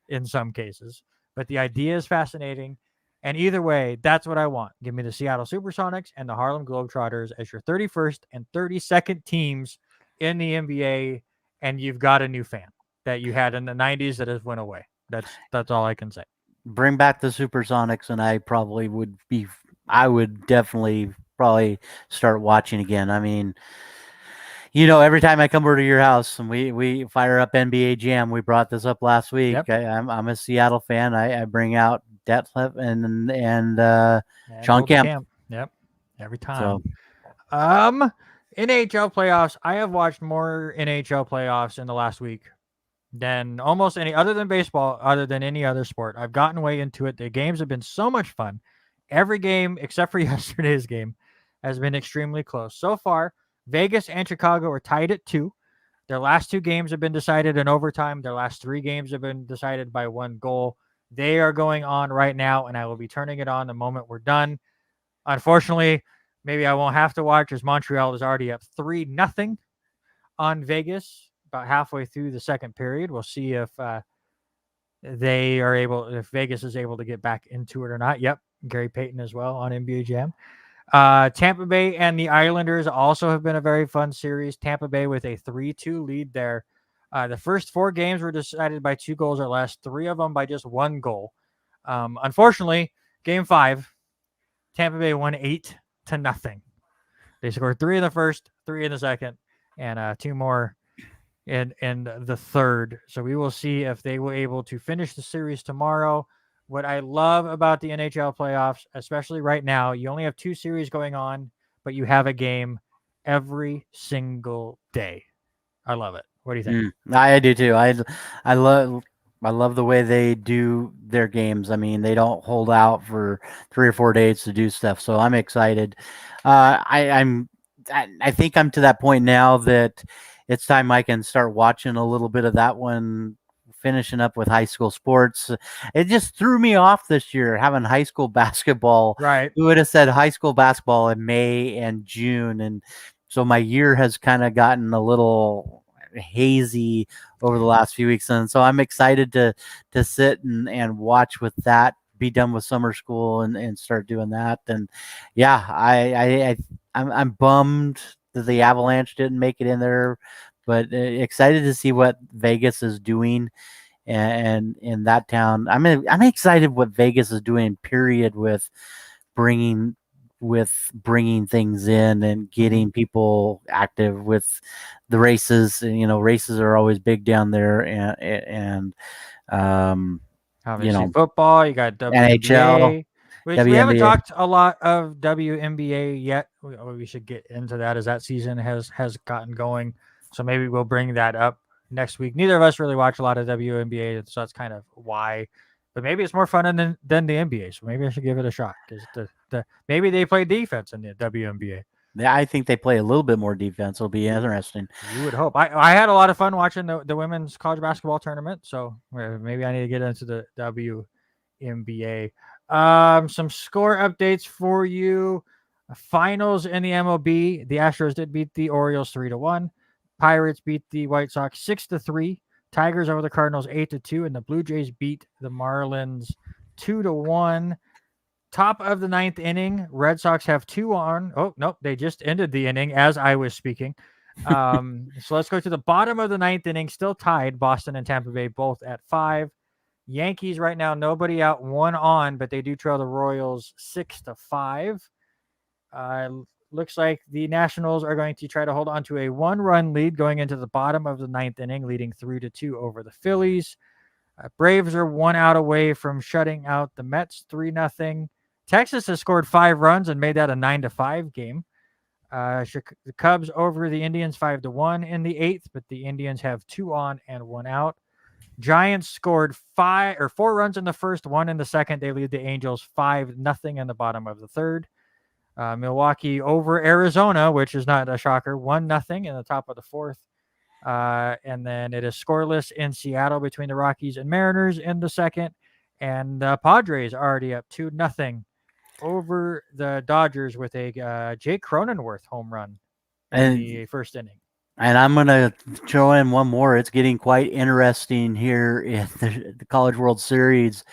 in some cases. But the idea is fascinating. And either way, that's what I want. Give me the Seattle Supersonics and the Harlem Globetrotters as your 31st and 32nd teams in the NBA, and you've got a new fan that you had in the 90s that has went away. That's all I can say. Bring back the Supersonics, and I would definitely probably start watching again. I mean, every time I come over to your house and we fire up NBA Jam, we brought this up last week. Yep. I'm a Seattle fan. I bring out Detlef and And Sean old Kemp. Camp. Yep. Every So time. NHL playoffs. I have watched more NHL playoffs in the last week than almost any other than baseball, other than any other sport. I've gotten way into it. The games have been so much fun. every game except for yesterday's game has been extremely close. So far, Vegas and Chicago are tied at 2. Their last 2 games have been decided in overtime. Their last 3 games have been decided by 1 goal. They are going on right now, and I will be turning it on the moment we're done. Unfortunately, maybe I won't have to watch as Montreal is already up 3-0 on Vegas about halfway through the second period. We'll see if if Vegas is able to get back into it or not. Yep, Gary Payton as well on NBA Jam. Tampa Bay and the Islanders also have been a very fun series. Tampa Bay with a 3-2 lead there. The first 4 games were decided by 2 goals or less, 3 of them by just 1 goal. Unfortunately, game 5, Tampa Bay won 8-0. They scored 3 in the first, 3 in the second, and 2 more in the third. So we will see if they were able to finish the series tomorrow. What I love about the NHL playoffs, especially right now, you only have 2 series going on, but you have a game every single day. I love it. What do you think? I do too. I love the way they do their games. I mean, they don't hold out for 3 or 4 days to do stuff. So I'm excited. I think I'm to that point now that it's time I can start watching a little bit of that one, finishing up with high school sports. It just threw me off this year having high school basketball. Right. Who would have said high school basketball in May and June? And so my year has kind of gotten a little hazy over the last few weeks. And so I'm excited to sit and watch with that, be done with summer school and start doing that. And yeah, I'm bummed that the Avalanche didn't make it in there, but excited to see what Vegas is doing and in that town. I'm excited what Vegas is doing, period, with bringing things in and getting people active with the races. And, races are always big down there, and Obviously, football. You got NHL, WNBA. We haven't talked a lot of WNBA yet. We should get into that as that season has gotten going. So maybe we'll bring that up next week. Neither of us really watch a lot of WNBA, so that's kind of why. But maybe it's more fun than the NBA. So maybe I should give it a shot because maybe they play defense in the WNBA. Yeah, I think they play a little bit more defense. It'll be interesting. You would hope. I had a lot of fun watching the women's college basketball tournament, so maybe I need to get into the WNBA. Some score updates for you. Finals in the MLB. The Astros did beat the Orioles 3-1. Pirates beat the White Sox 6-3. Tigers over the Cardinals 8-2, and the Blue Jays beat the Marlins 2-1. Top of the 9th inning, Red Sox have 2 on. Oh, nope, they just ended the inning as I was speaking. So let's go to the bottom of the 9th inning, still tied, Boston and Tampa Bay both at 5. Yankees right now, nobody out, 1 on, but they do trail the Royals 6-5. Looks like the Nationals are going to try to hold on to a 1-run lead going into the bottom of the 9th inning, leading 3-2 over the Phillies. Braves are 1 out away from shutting out the Mets 3-0. Texas has scored 5 runs and made that a 9-5 game. The Cubs over the Indians 5-1 in the 8th, but the Indians have 2 on and 1 out. Giants scored 4 runs in the first, 1 in the second. They lead the Angels 5-0 in the bottom of the 3rd. Milwaukee over Arizona, which is not a shocker, 1-0 in the top of the 4th. And then it is scoreless in Seattle between the Rockies and Mariners in the 2nd. And the Padres already up 2-0 over the Dodgers with a Jake Cronenworth home run in the 1st inning. And I'm going to throw in one more. It's getting quite interesting here in the College World Series.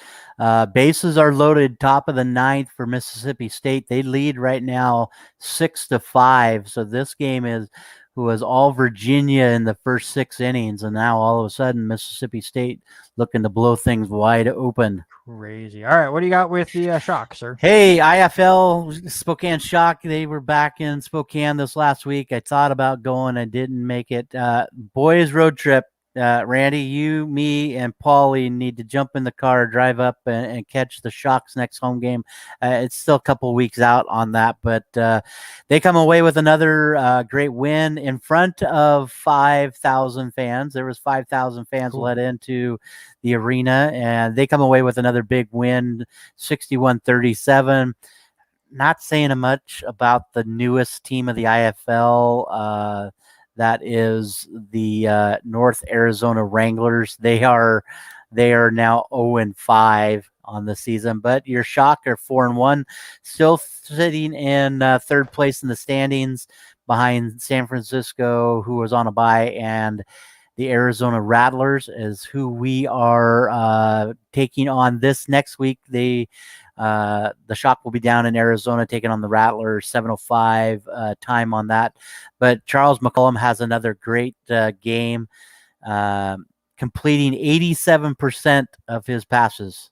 Bases are loaded, top of the 9th for Mississippi State. They lead right now 6-5. So this game was all Virginia in the first 6 innings, and now all of a sudden Mississippi State looking to blow things wide open. Crazy. All right, what do you got with the Shock, sir? Hey, IFL Spokane Shock. They were back in Spokane this last week. I thought about going. I didn't make it. Boys road trip Randy, you, me, and Paulie need to jump in the car, drive up, and catch the Shocks next home game. It's still a couple weeks out on that, but they come away with another great win in front of 5,000 fans. There was 5,000 fans let into the arena, and they come away with another big win, 61-37. Not saying much about the newest team of the IFL. That is the North Arizona Wranglers. They are now 0-5 on the season, but your Shock are 4-1, still sitting in third place in the standings behind San Francisco, who was on a bye, and the Arizona Rattlers is who we are taking on this next week. The Shock will be down in Arizona taking on the Rattlers, 7:05 time on that. But Charles McCollum has another great game, completing 87% of his passes.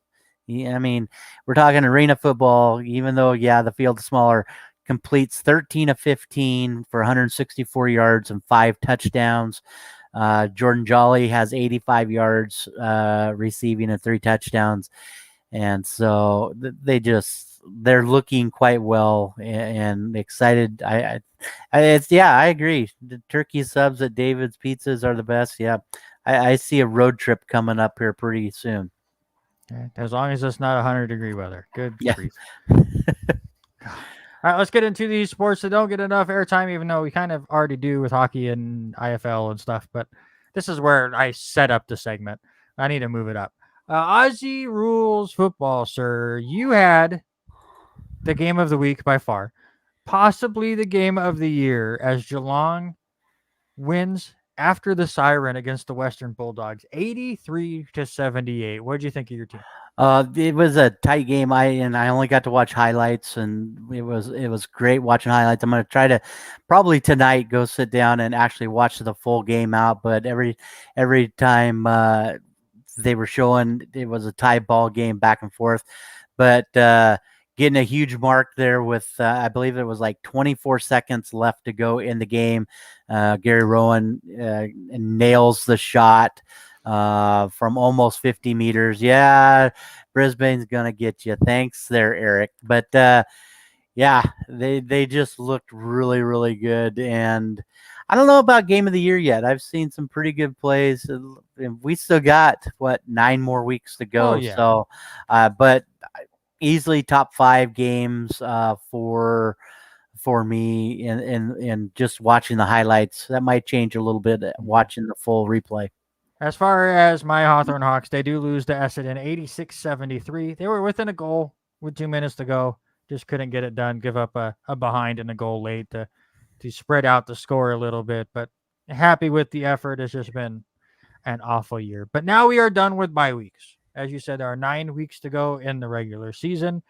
I mean, we're talking arena football, even though, the field is smaller, completes 13 of 15 for 164 yards and 5 touchdowns. Jordan Jolly has 85 yards receiving and 3 touchdowns. And so they're looking quite well and excited. I agree. The turkey subs at David's Pizzas are the best. Yeah. I see a road trip coming up here pretty soon. As long as it's not 100-degree weather. Good grief. All right, let's get into these sports that don't get enough airtime, even though we kind of already do with hockey and IFL and stuff. But this is where I set up the segment. I need to move it up. Aussie Rules Football, sir. You had the game of the week by far. Possibly the game of the year as Geelong wins after the siren against the Western Bulldogs, 83-78. What did you think of your team? It was a tight game. I only got to watch highlights, and it was great watching highlights. I'm going to try to probably tonight go sit down and actually watch the full game out. But every time they were showing, it was a tie ball game back and forth. But getting a huge mark there with I believe it was like 24 seconds left to go in the game. Gary Rowan nails the shot from almost 50 meters. Yeah, Brisbane's gonna get you. Thanks there, Eric. But they just looked really, really good. And I don't know about game of the year yet. I've seen some pretty good plays. We still got 9 more weeks to go. Oh, yeah. So, but easily top 5 games for me in just watching the highlights. That might change a little bit watching the full replay. As far as my Hawthorne Hawks, they do lose to Essendon 86-73. They were within a goal with 2 minutes to go. Just couldn't get it done. Give up a behind and a goal late to spread out the score a little bit. But happy with the effort. It's just been an awful year. But now we are done with bye weeks. As you said, there are 9 weeks to go in the regular season,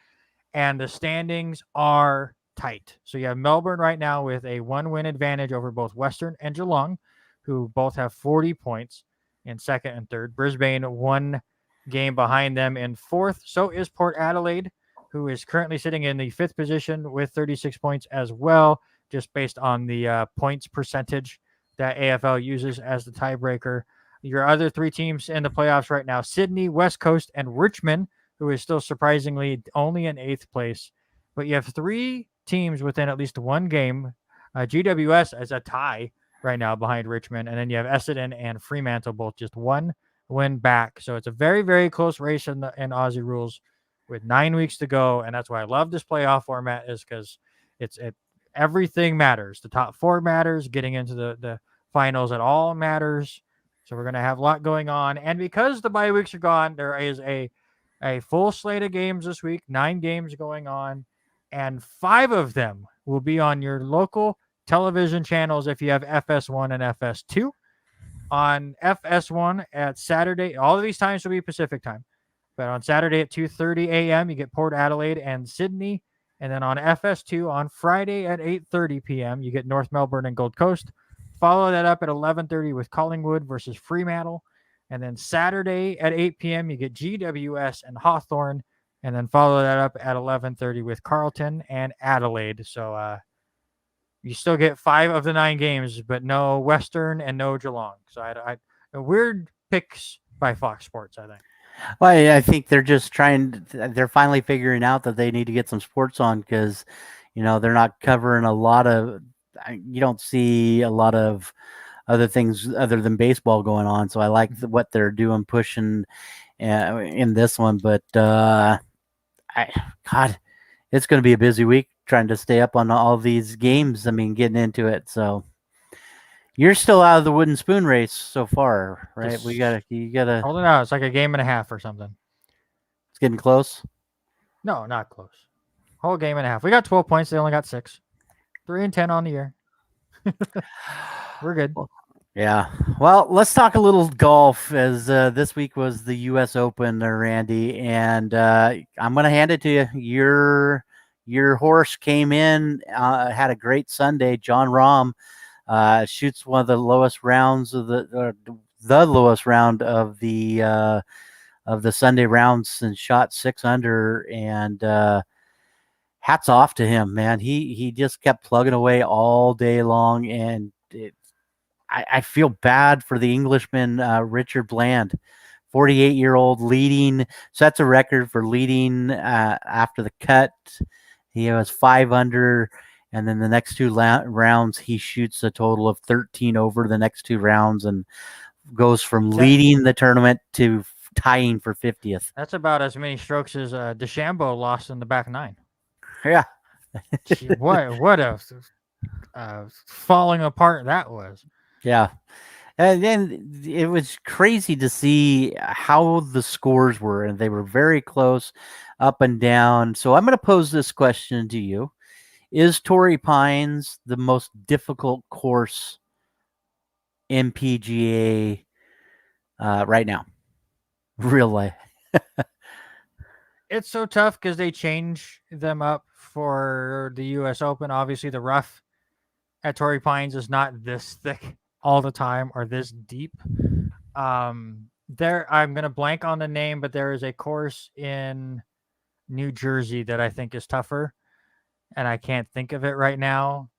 and the standings are tight. So you have Melbourne right now with a 1-win advantage over both Western and Geelong, who both have 40 points in second and third. Brisbane 1 game behind them in fourth. So is Port Adelaide, who is currently sitting in the 5th position with 36 points as well, just based on the points percentage that AFL uses as the tiebreaker. Your other 3 teams in the playoffs right now, Sydney, West Coast, and Richmond, who is still surprisingly only in 8th place. But you have 3 teams within at least 1 game. GWS as a tie right now behind Richmond. And then you have Essendon and Fremantle both just 1 win back. So it's a very, very close race in Aussie Rules with 9 weeks to go. And that's why I love this playoff format, is because everything matters. The top 4 matters. Getting into the finals, it all matters. So we're going to have a lot going on. And because the bye weeks are gone, there is a full slate of games this week, 9 games going on, and 5 of them will be on your local television channels if you have FS1 and FS2. On FS1 at Saturday, all of these times will be Pacific time, but on Saturday at 2:30 a.m., you get Port Adelaide and Sydney. And then on FS2 on Friday at 8:30 p.m., you get North Melbourne and Gold Coast. Follow that up at 11:30 with Collingwood versus Fremantle. And then Saturday at 8 p.m., you get GWS and Hawthorn. And then follow that up at 11:30 with Carlton and Adelaide. So you still get 5 of the 9 games, but no Western and no Geelong. So Weird picks by Fox Sports, I think. Well, I think they're just they're finally figuring out that they need to get some sports on because, they're not covering a lot of, you don't see a lot of other things other than baseball going on. So I like what they're doing, pushing in this one. But, God, it's going to be a busy week trying to stay up on all these games. I mean, getting into it. So you're still out of the wooden spoon race so far, right? Just You gotta. holding out. It's like a game and a half or something. It's getting close. No, not close. Whole game and a half. We got 12 points. They only got 6. 3-10 on the year. We're good. Yeah. Well, let's talk a little golf as this week was the U.S. Open, Randy, and I'm going to hand it to you. Your horse came in, had a great Sunday. John Rahm shoots one of the lowest rounds of the lowest round of the Sunday rounds and shot 6 under, and hats off to him, man. He just kept plugging away all day long, and I feel bad for the Englishman, Richard Bland, 48-year-old leading, sets a record for leading after the cut. He was 5 under, and then the next 2 rounds, he shoots a total of 13 over the next 2 rounds and goes from leading the tournament to tying for 50th. That's about as many strokes as DeChambeau lost in the back 9. Yeah. what a falling apart that was. Yeah. And then it was crazy to see how the scores were, and they were very close up and down. So I'm going to pose this question to you. Is Torrey Pines the most difficult course in PGA right now? Real life. It's so tough because they change them up for the U.S. Open. Obviously, the rough at Torrey Pines is not this thick all the time or this deep. There, I'm gonna blank on the name, but there is a course in New Jersey that I think is tougher, and I can't think of it right now.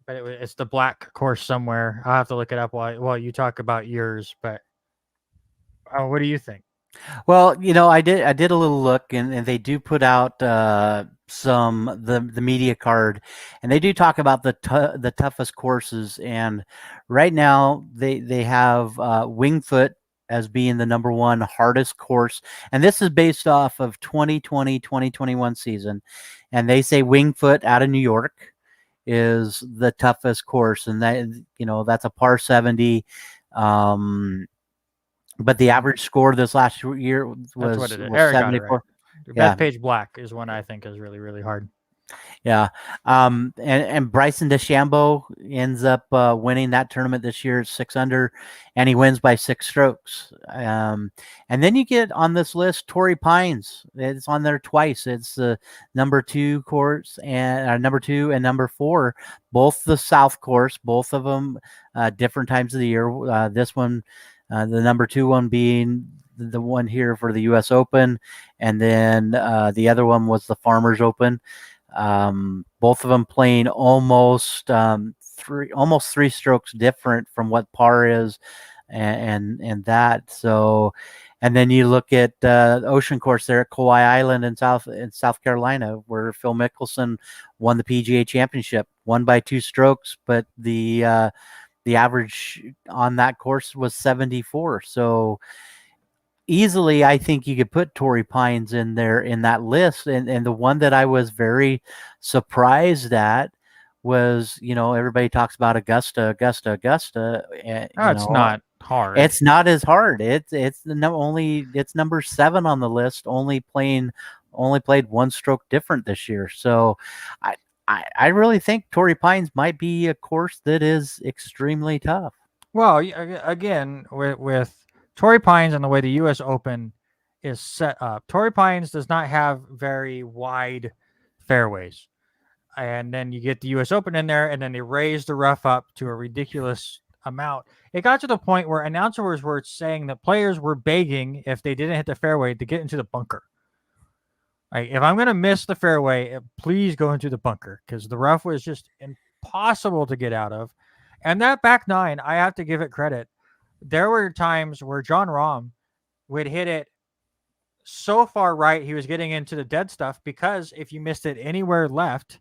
But it's the black course somewhere. I'll have to look it up while you talk about yours. But what do you think? Well, I did a little look, and they do put out the media card, and they do talk about the toughest courses. And right now, they have Wingfoot as being the number 1 hardest course, and this is based off of 2020-2021 season, and they say Wingfoot out of New York is the toughest course, and that's a par 70. But the average score this last year was 74. Yeah. Bethpage Black is one I think is really, really hard. Yeah. And Bryson DeChambeau ends up winning that tournament this year at 6 under, and he wins by 6 strokes. And then you get on this list Torrey Pines. It's on there twice. It's the number 2 course and number 2 and number 4, both the South course, both of them different times of the year. This one, the number 2 one being the one here for the U.S. Open, and then the other one was the Farmers Open. Both of them playing almost 3 strokes different from what par is, and that. So, and then you look at the Ocean Course there at Kauai Island in South Carolina, where Phil Mickelson won the PGA Championship, won by 2 strokes, but the average on that course was 74. So easily, I think you could put Torrey Pines in there in that list. And the one that I was very surprised at was, everybody talks about Augusta. It's not hard. It's not as hard. It's number 7 on the list, only played 1 stroke different this year. So I really think Torrey Pines might be a course that is extremely tough. Well, again, with Torrey Pines and the way the U.S. Open is set up, Torrey Pines does not have very wide fairways. And then you get the U.S. Open in there, and then they raise the rough up to a ridiculous amount. It got to the point where announcers were saying that players were begging, if they didn't hit the fairway, to get into the bunker. Like, if I'm going to miss the fairway, please go into the bunker, because the rough was just impossible to get out of. And that back 9, I have to give it credit. there were times where John Rahm would hit it so far right he was getting into the dead stuff because if you missed it anywhere left,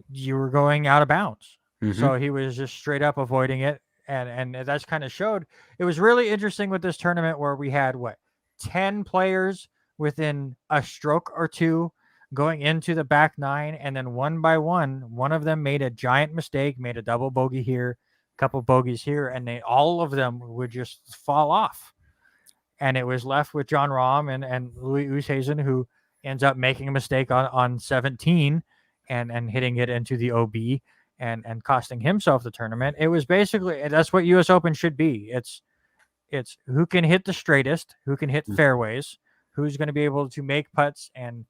you were going out of bounds. Hmm. So he was just straight up avoiding it, and that's kind of showed. It was really interesting with this tournament where we had what 10 players within a stroke or two going into the back nine, and then one by one of them made a giant mistake, made a double bogey here, a couple bogeys here, and they all of them would just fall off. And it was left with John Rahm and Louis Oosthuizen, who ends up making a mistake on 17 and hitting it into the OB and costing himself the tournament. It was basically that's what US Open should be. It's who can hit the straightest, who can hit fairways, who's going to be able to make putts and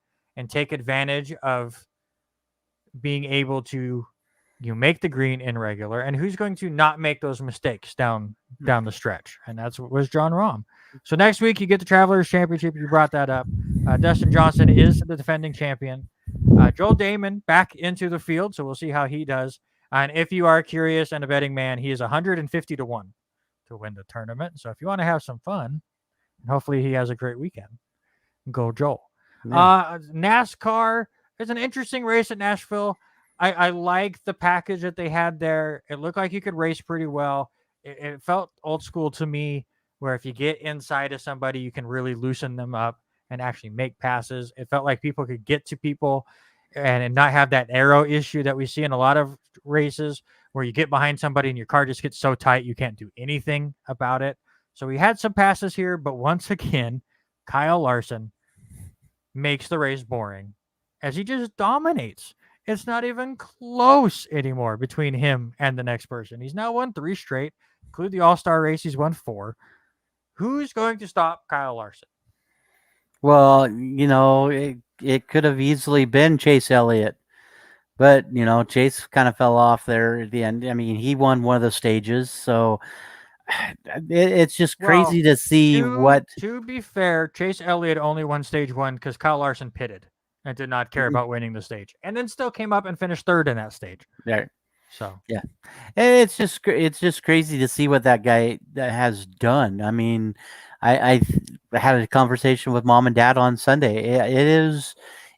take advantage of being able to make the green in regular, and who's going to not make those mistakes down the stretch. And that's what was John Rahm. So next week you get the Travelers Championship. You brought that up. Dustin Johnson is the defending champion. Joel Damon back into the field, so we'll see how he does. And if you are curious and a betting man, he is 150 to 1 to win the tournament. So if you want to have some fun, and hopefully he has a great weekend, go Joel. Yeah. NASCAR is an interesting race at Nashville. I like the package that they had there. It looked like you could race pretty well. It felt old school to me, where if you get inside of somebody, you can really loosen them up and actually make passes. It felt like people could get to people and not have that arrow issue that we see in a lot of races where you get behind somebody and your car just gets so tight you can't do anything about it. So we had some passes here, but once again, Kyle Larson makes the race boring as he just dominates. It's not even close anymore between him and the next person. He's now won 3 straight, include the All-Star race. He's won 4. Who's going to stop Kyle Larson? Well, it could have easily been Chase Elliott, but Chase kind of fell off there at the end. I mean, he won one of the stages, so it's just Well, crazy to see what. to be fair, Chase Elliott only won stage 1 because Kyle Larson pitted and did not care about winning the stage, and then still came up and finished 3rd in that stage. There. So Yeah, it's just crazy to see what that guy that has done. I mean, I had a conversation with mom and dad on Sunday.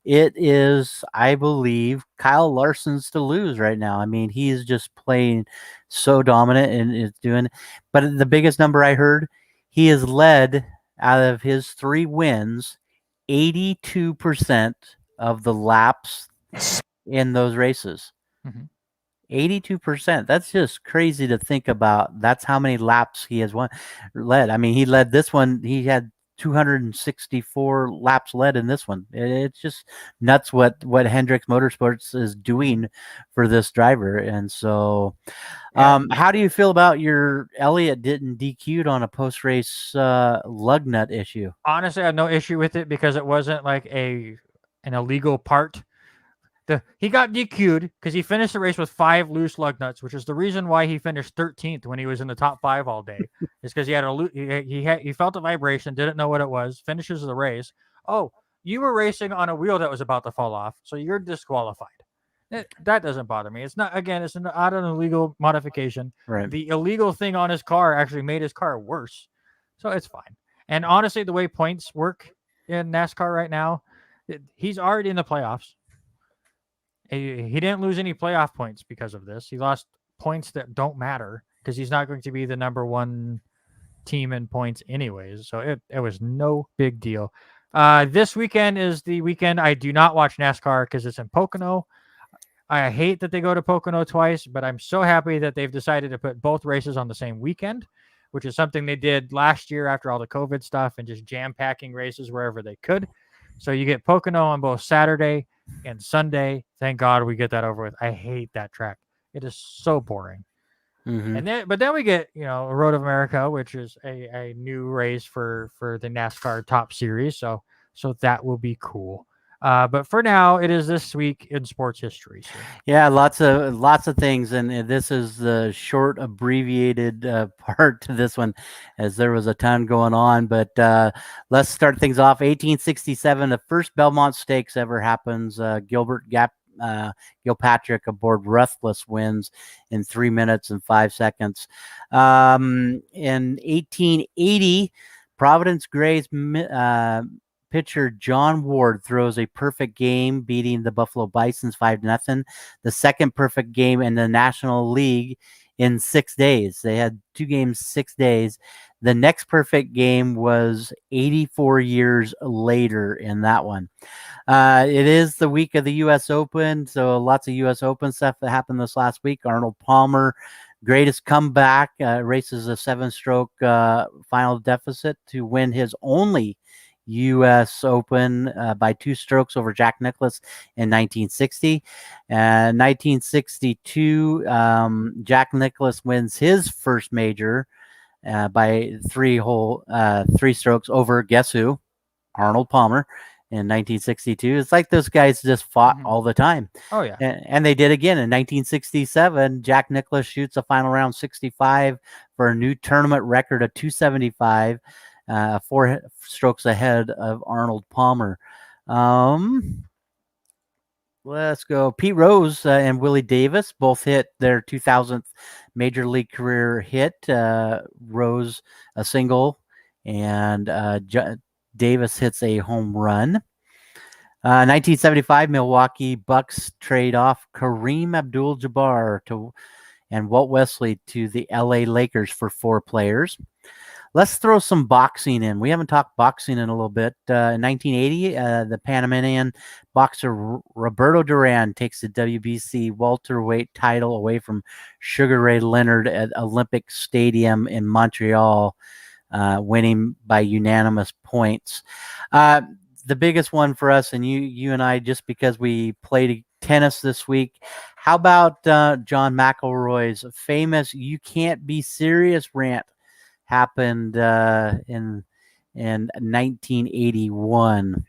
It is I believe Kyle Larson's to lose right now. I mean, he is just playing so dominant and is doing. But the biggest number I heard, he has led out of his 3 wins, 82% of the laps in those races. mhm. 82%. That's just crazy to think about. That's how many laps he has led. I mean, he led this one. He had 264 laps led in this one. It's just nuts what Hendricks Motorsports is doing for this driver. And so, how do you feel about your Elliott getting DQ'd on a post race lug nut issue? Honestly, I have no issue with it because it wasn't like an illegal part. He got DQ'd because he finished the race with 5 loose lug nuts, which is the reason why he finished 13th when he was in the top 5 all day. Is because he had he felt a vibration, didn't know what it was, finishes the race. Oh, you were racing on a wheel that was about to fall off, so you're disqualified. That doesn't bother me. It's not it's not an illegal modification. Right. The illegal thing on his car actually made his car worse, so it's fine. And honestly, the way points work in NASCAR right now, he's already in the playoffs. He didn't lose any playoff points because of this. He lost points that don't matter because he's not going to be the number 1 team in points anyways. So it was no big deal. This weekend is the weekend I do not watch NASCAR because it's in Pocono. I hate that they go to Pocono twice, but I'm so happy that they've decided to put both races on the same weekend, which is something they did last year after all the COVID stuff and just jam-packing races wherever they could. So you get Pocono on both Saturday and Sunday. Thank God we get that over with. I hate that track. It is so boring. Mm-hmm. But then we get, Road of America, which is a new race for the NASCAR Top Series. So that will be cool. But for now, it is this week in sports history. So. Yeah, lots of things, and this is the short, abbreviated part to this one, as there was a ton going on. But let's start things off. 1867, the first Belmont Stakes ever happens. Gilbert Gilpatrick aboard Ruthless wins in 3 minutes and 5 seconds. In 1880, Providence Gray's pitcher John Ward throws a perfect game, beating the Buffalo Bisons 5-0. The second perfect game in the National League in 6 days. They had 2 games, 6 days. The next perfect game was 84 years later in that one. It is the week of the U.S. Open, so lots of U.S. Open stuff that happened this last week. Arnold Palmer, greatest comeback, races a 7-stroke final deficit to win his only U.S. Open by 2 strokes over Jack Nicklaus in 1960. 1962, Jack Nicklaus wins his first major by 3 strokes over, guess who? Arnold Palmer in 1962. It's like those guys just fought all the time. Oh, yeah. And they did again in 1967. Jack Nicklaus shoots a final round 65 for a new tournament record of 275. 4 strokes ahead of Arnold Palmer. Let's go. Pete Rose and Willie Davis both hit their 2000th major league career hit. Rose a single, and Davis hits a home run. 1975, Milwaukee Bucks trade off Kareem Abdul-Jabbar and Walt Wesley to the LA Lakers for 4 players. Let's throw some boxing in. We haven't talked boxing in a little bit. In 1980, the Panamanian boxer Roberto Duran takes the WBC welterweight title away from Sugar Ray Leonard at Olympic Stadium in Montreal, winning by unanimous points. The biggest one for us, and you and I, just because we played tennis this week, how about John McElroy's famous "You Can't Be Serious" rant? Happened in 1981.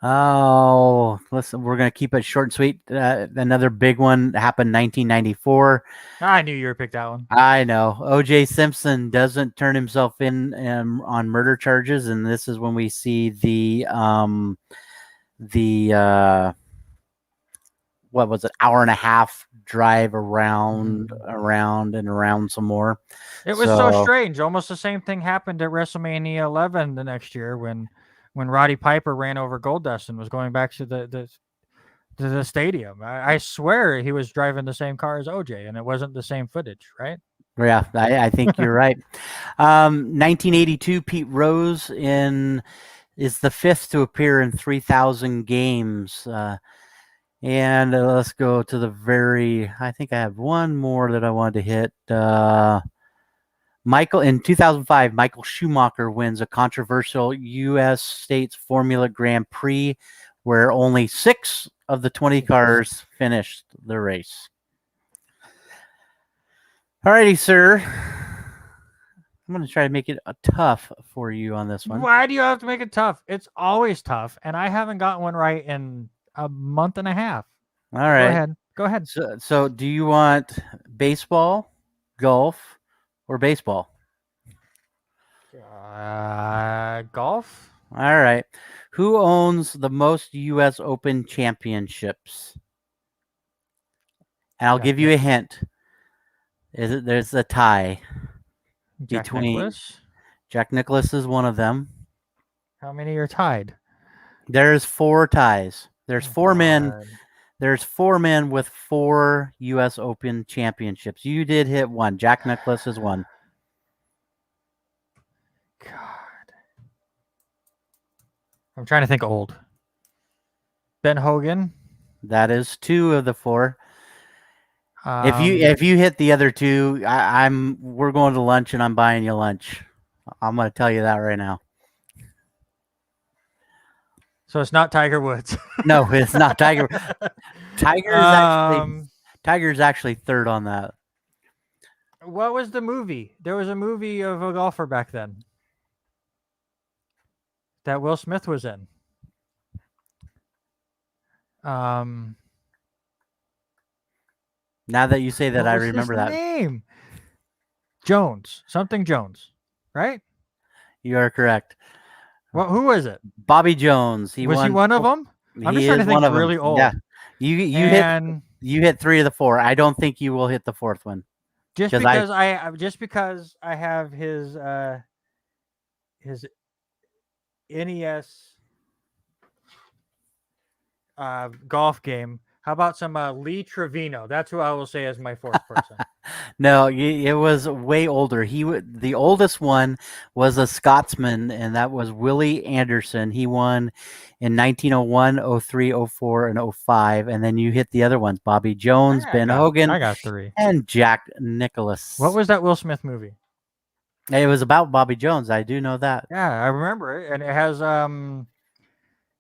Oh, listen, we're going to keep it short and sweet. Another big one happened in 1994. I knew you were picked that one. I know. O.J. Simpson doesn't turn himself in on murder charges, and this is when we see the what was it, hour and a half drive around some more. It was so strange. Almost the same thing happened at WrestleMania 11 the next year when Roddy Piper ran over Goldust and was going back to the stadium. I swear he was driving the same car as OJ, and it wasn't the same footage, right? Yeah, I think you're right. 1982, Pete Rose is the 5th to appear in 3,000 games. And let's go to I think I have one more that I wanted to hit. In 2005, Michael Schumacher wins a controversial U.S. States Formula Grand Prix where only 6 of the 20 cars finished the race. All righty, sir. I'm going to try to make it tough for you on this one. Why do you have to make it tough? It's always tough, and I haven't gotten one right in a month and a half. All right. Go ahead. So do you want baseball, golf, or baseball? Golf. All right. Who owns the most U.S. Open championships? And I'll give you a hint. There's a tie between Nicklaus? Jack Nicklaus is one of them. How many are tied? There's 4 ties. There's 4 men. There's 4 men with 4 U.S. Open championships. You did hit one. Jack Nicklaus is one. God. I'm trying to think old. Ben Hogan. That is 2 of the 4. If you hit the other 2, we're going to lunch and I'm buying you lunch. I'm going to tell you that right now. So it's not Tiger Woods. No, it's not Tiger. Tiger's actually 3rd on that. What was the movie? There was a movie of a golfer back then that Will Smith was in. Now that you say that, I remember that name. Something Jones, right? You are correct. Well, who was it? Bobby Jones. Was he one of them? I'm He just trying is to think one of them. really Yeah, old. you hit And 3 of the 4. I don't think you will hit the 4th one just because I because I have his NES golf game. How about some Lee Trevino? That's who I will say as my fourth person. no, it was way older. The oldest one was a Scotsman, and that was Willie Anderson. He won in 1901, '03, '04, and '05. And then you hit the other ones: Bobby Jones, Ben I Hogan, got three. and Jack What Nicklaus. was that Will Smith movie? It was about Bobby Jones. I do know that. Yeah, I remember it, and it has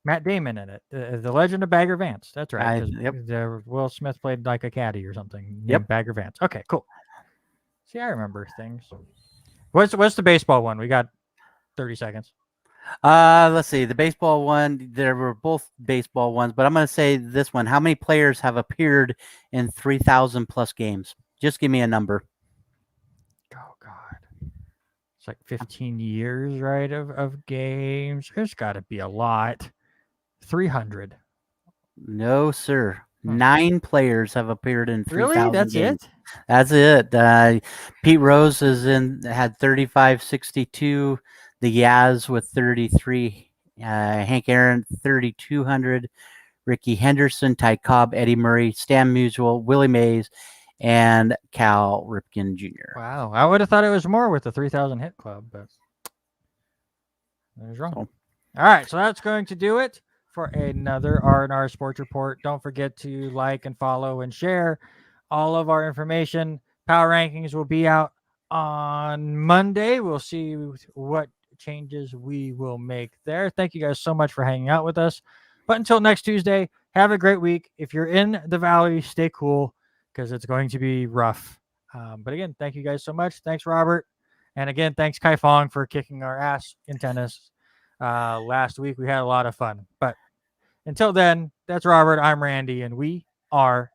Matt Damon in it. The Legend of Bagger Vance. That's right, because Yep, Will Smith played like a caddy or something yep. named Bagger Vance. Okay, cool. See, I remember things. What's the baseball one? We got 30 seconds. Let's see. The baseball one, there were both baseball ones, but I'm going to say this one. How many players have appeared in 3,000 plus games? Just give me a number. Oh God, it's like 15 years, right? Of games. There's got to be a lot. 300. No, sir. Hmm. 9 players have appeared in Really? 3,000 That's games. it? That's it. Pete Rose had 3562. The Yaz with 33. Hank Aaron 3,200. Ricky Henderson, Ty Cobb, Eddie Murray, Stan Musial, Willie Mays, and Cal Ripken Jr. Wow. I would have thought it was more with the 3,000 hit club, but I was wrong. So, All right, so that's going to do it for another R&R Sports Report. Don't forget to like and follow and share all of our information. Power rankings will be out on Monday. We'll see what changes we will make there. Thank you guys so much for hanging out with us. But until next Tuesday, have a great week. If you're in the Valley, stay cool because it's going to be rough. But again, thank you guys so much. Thanks, Robert. And again, thanks, Kai Fong, for kicking our ass in tennis. Last week we had a lot of fun. But until then, that's Robert. I'm Randy, and we are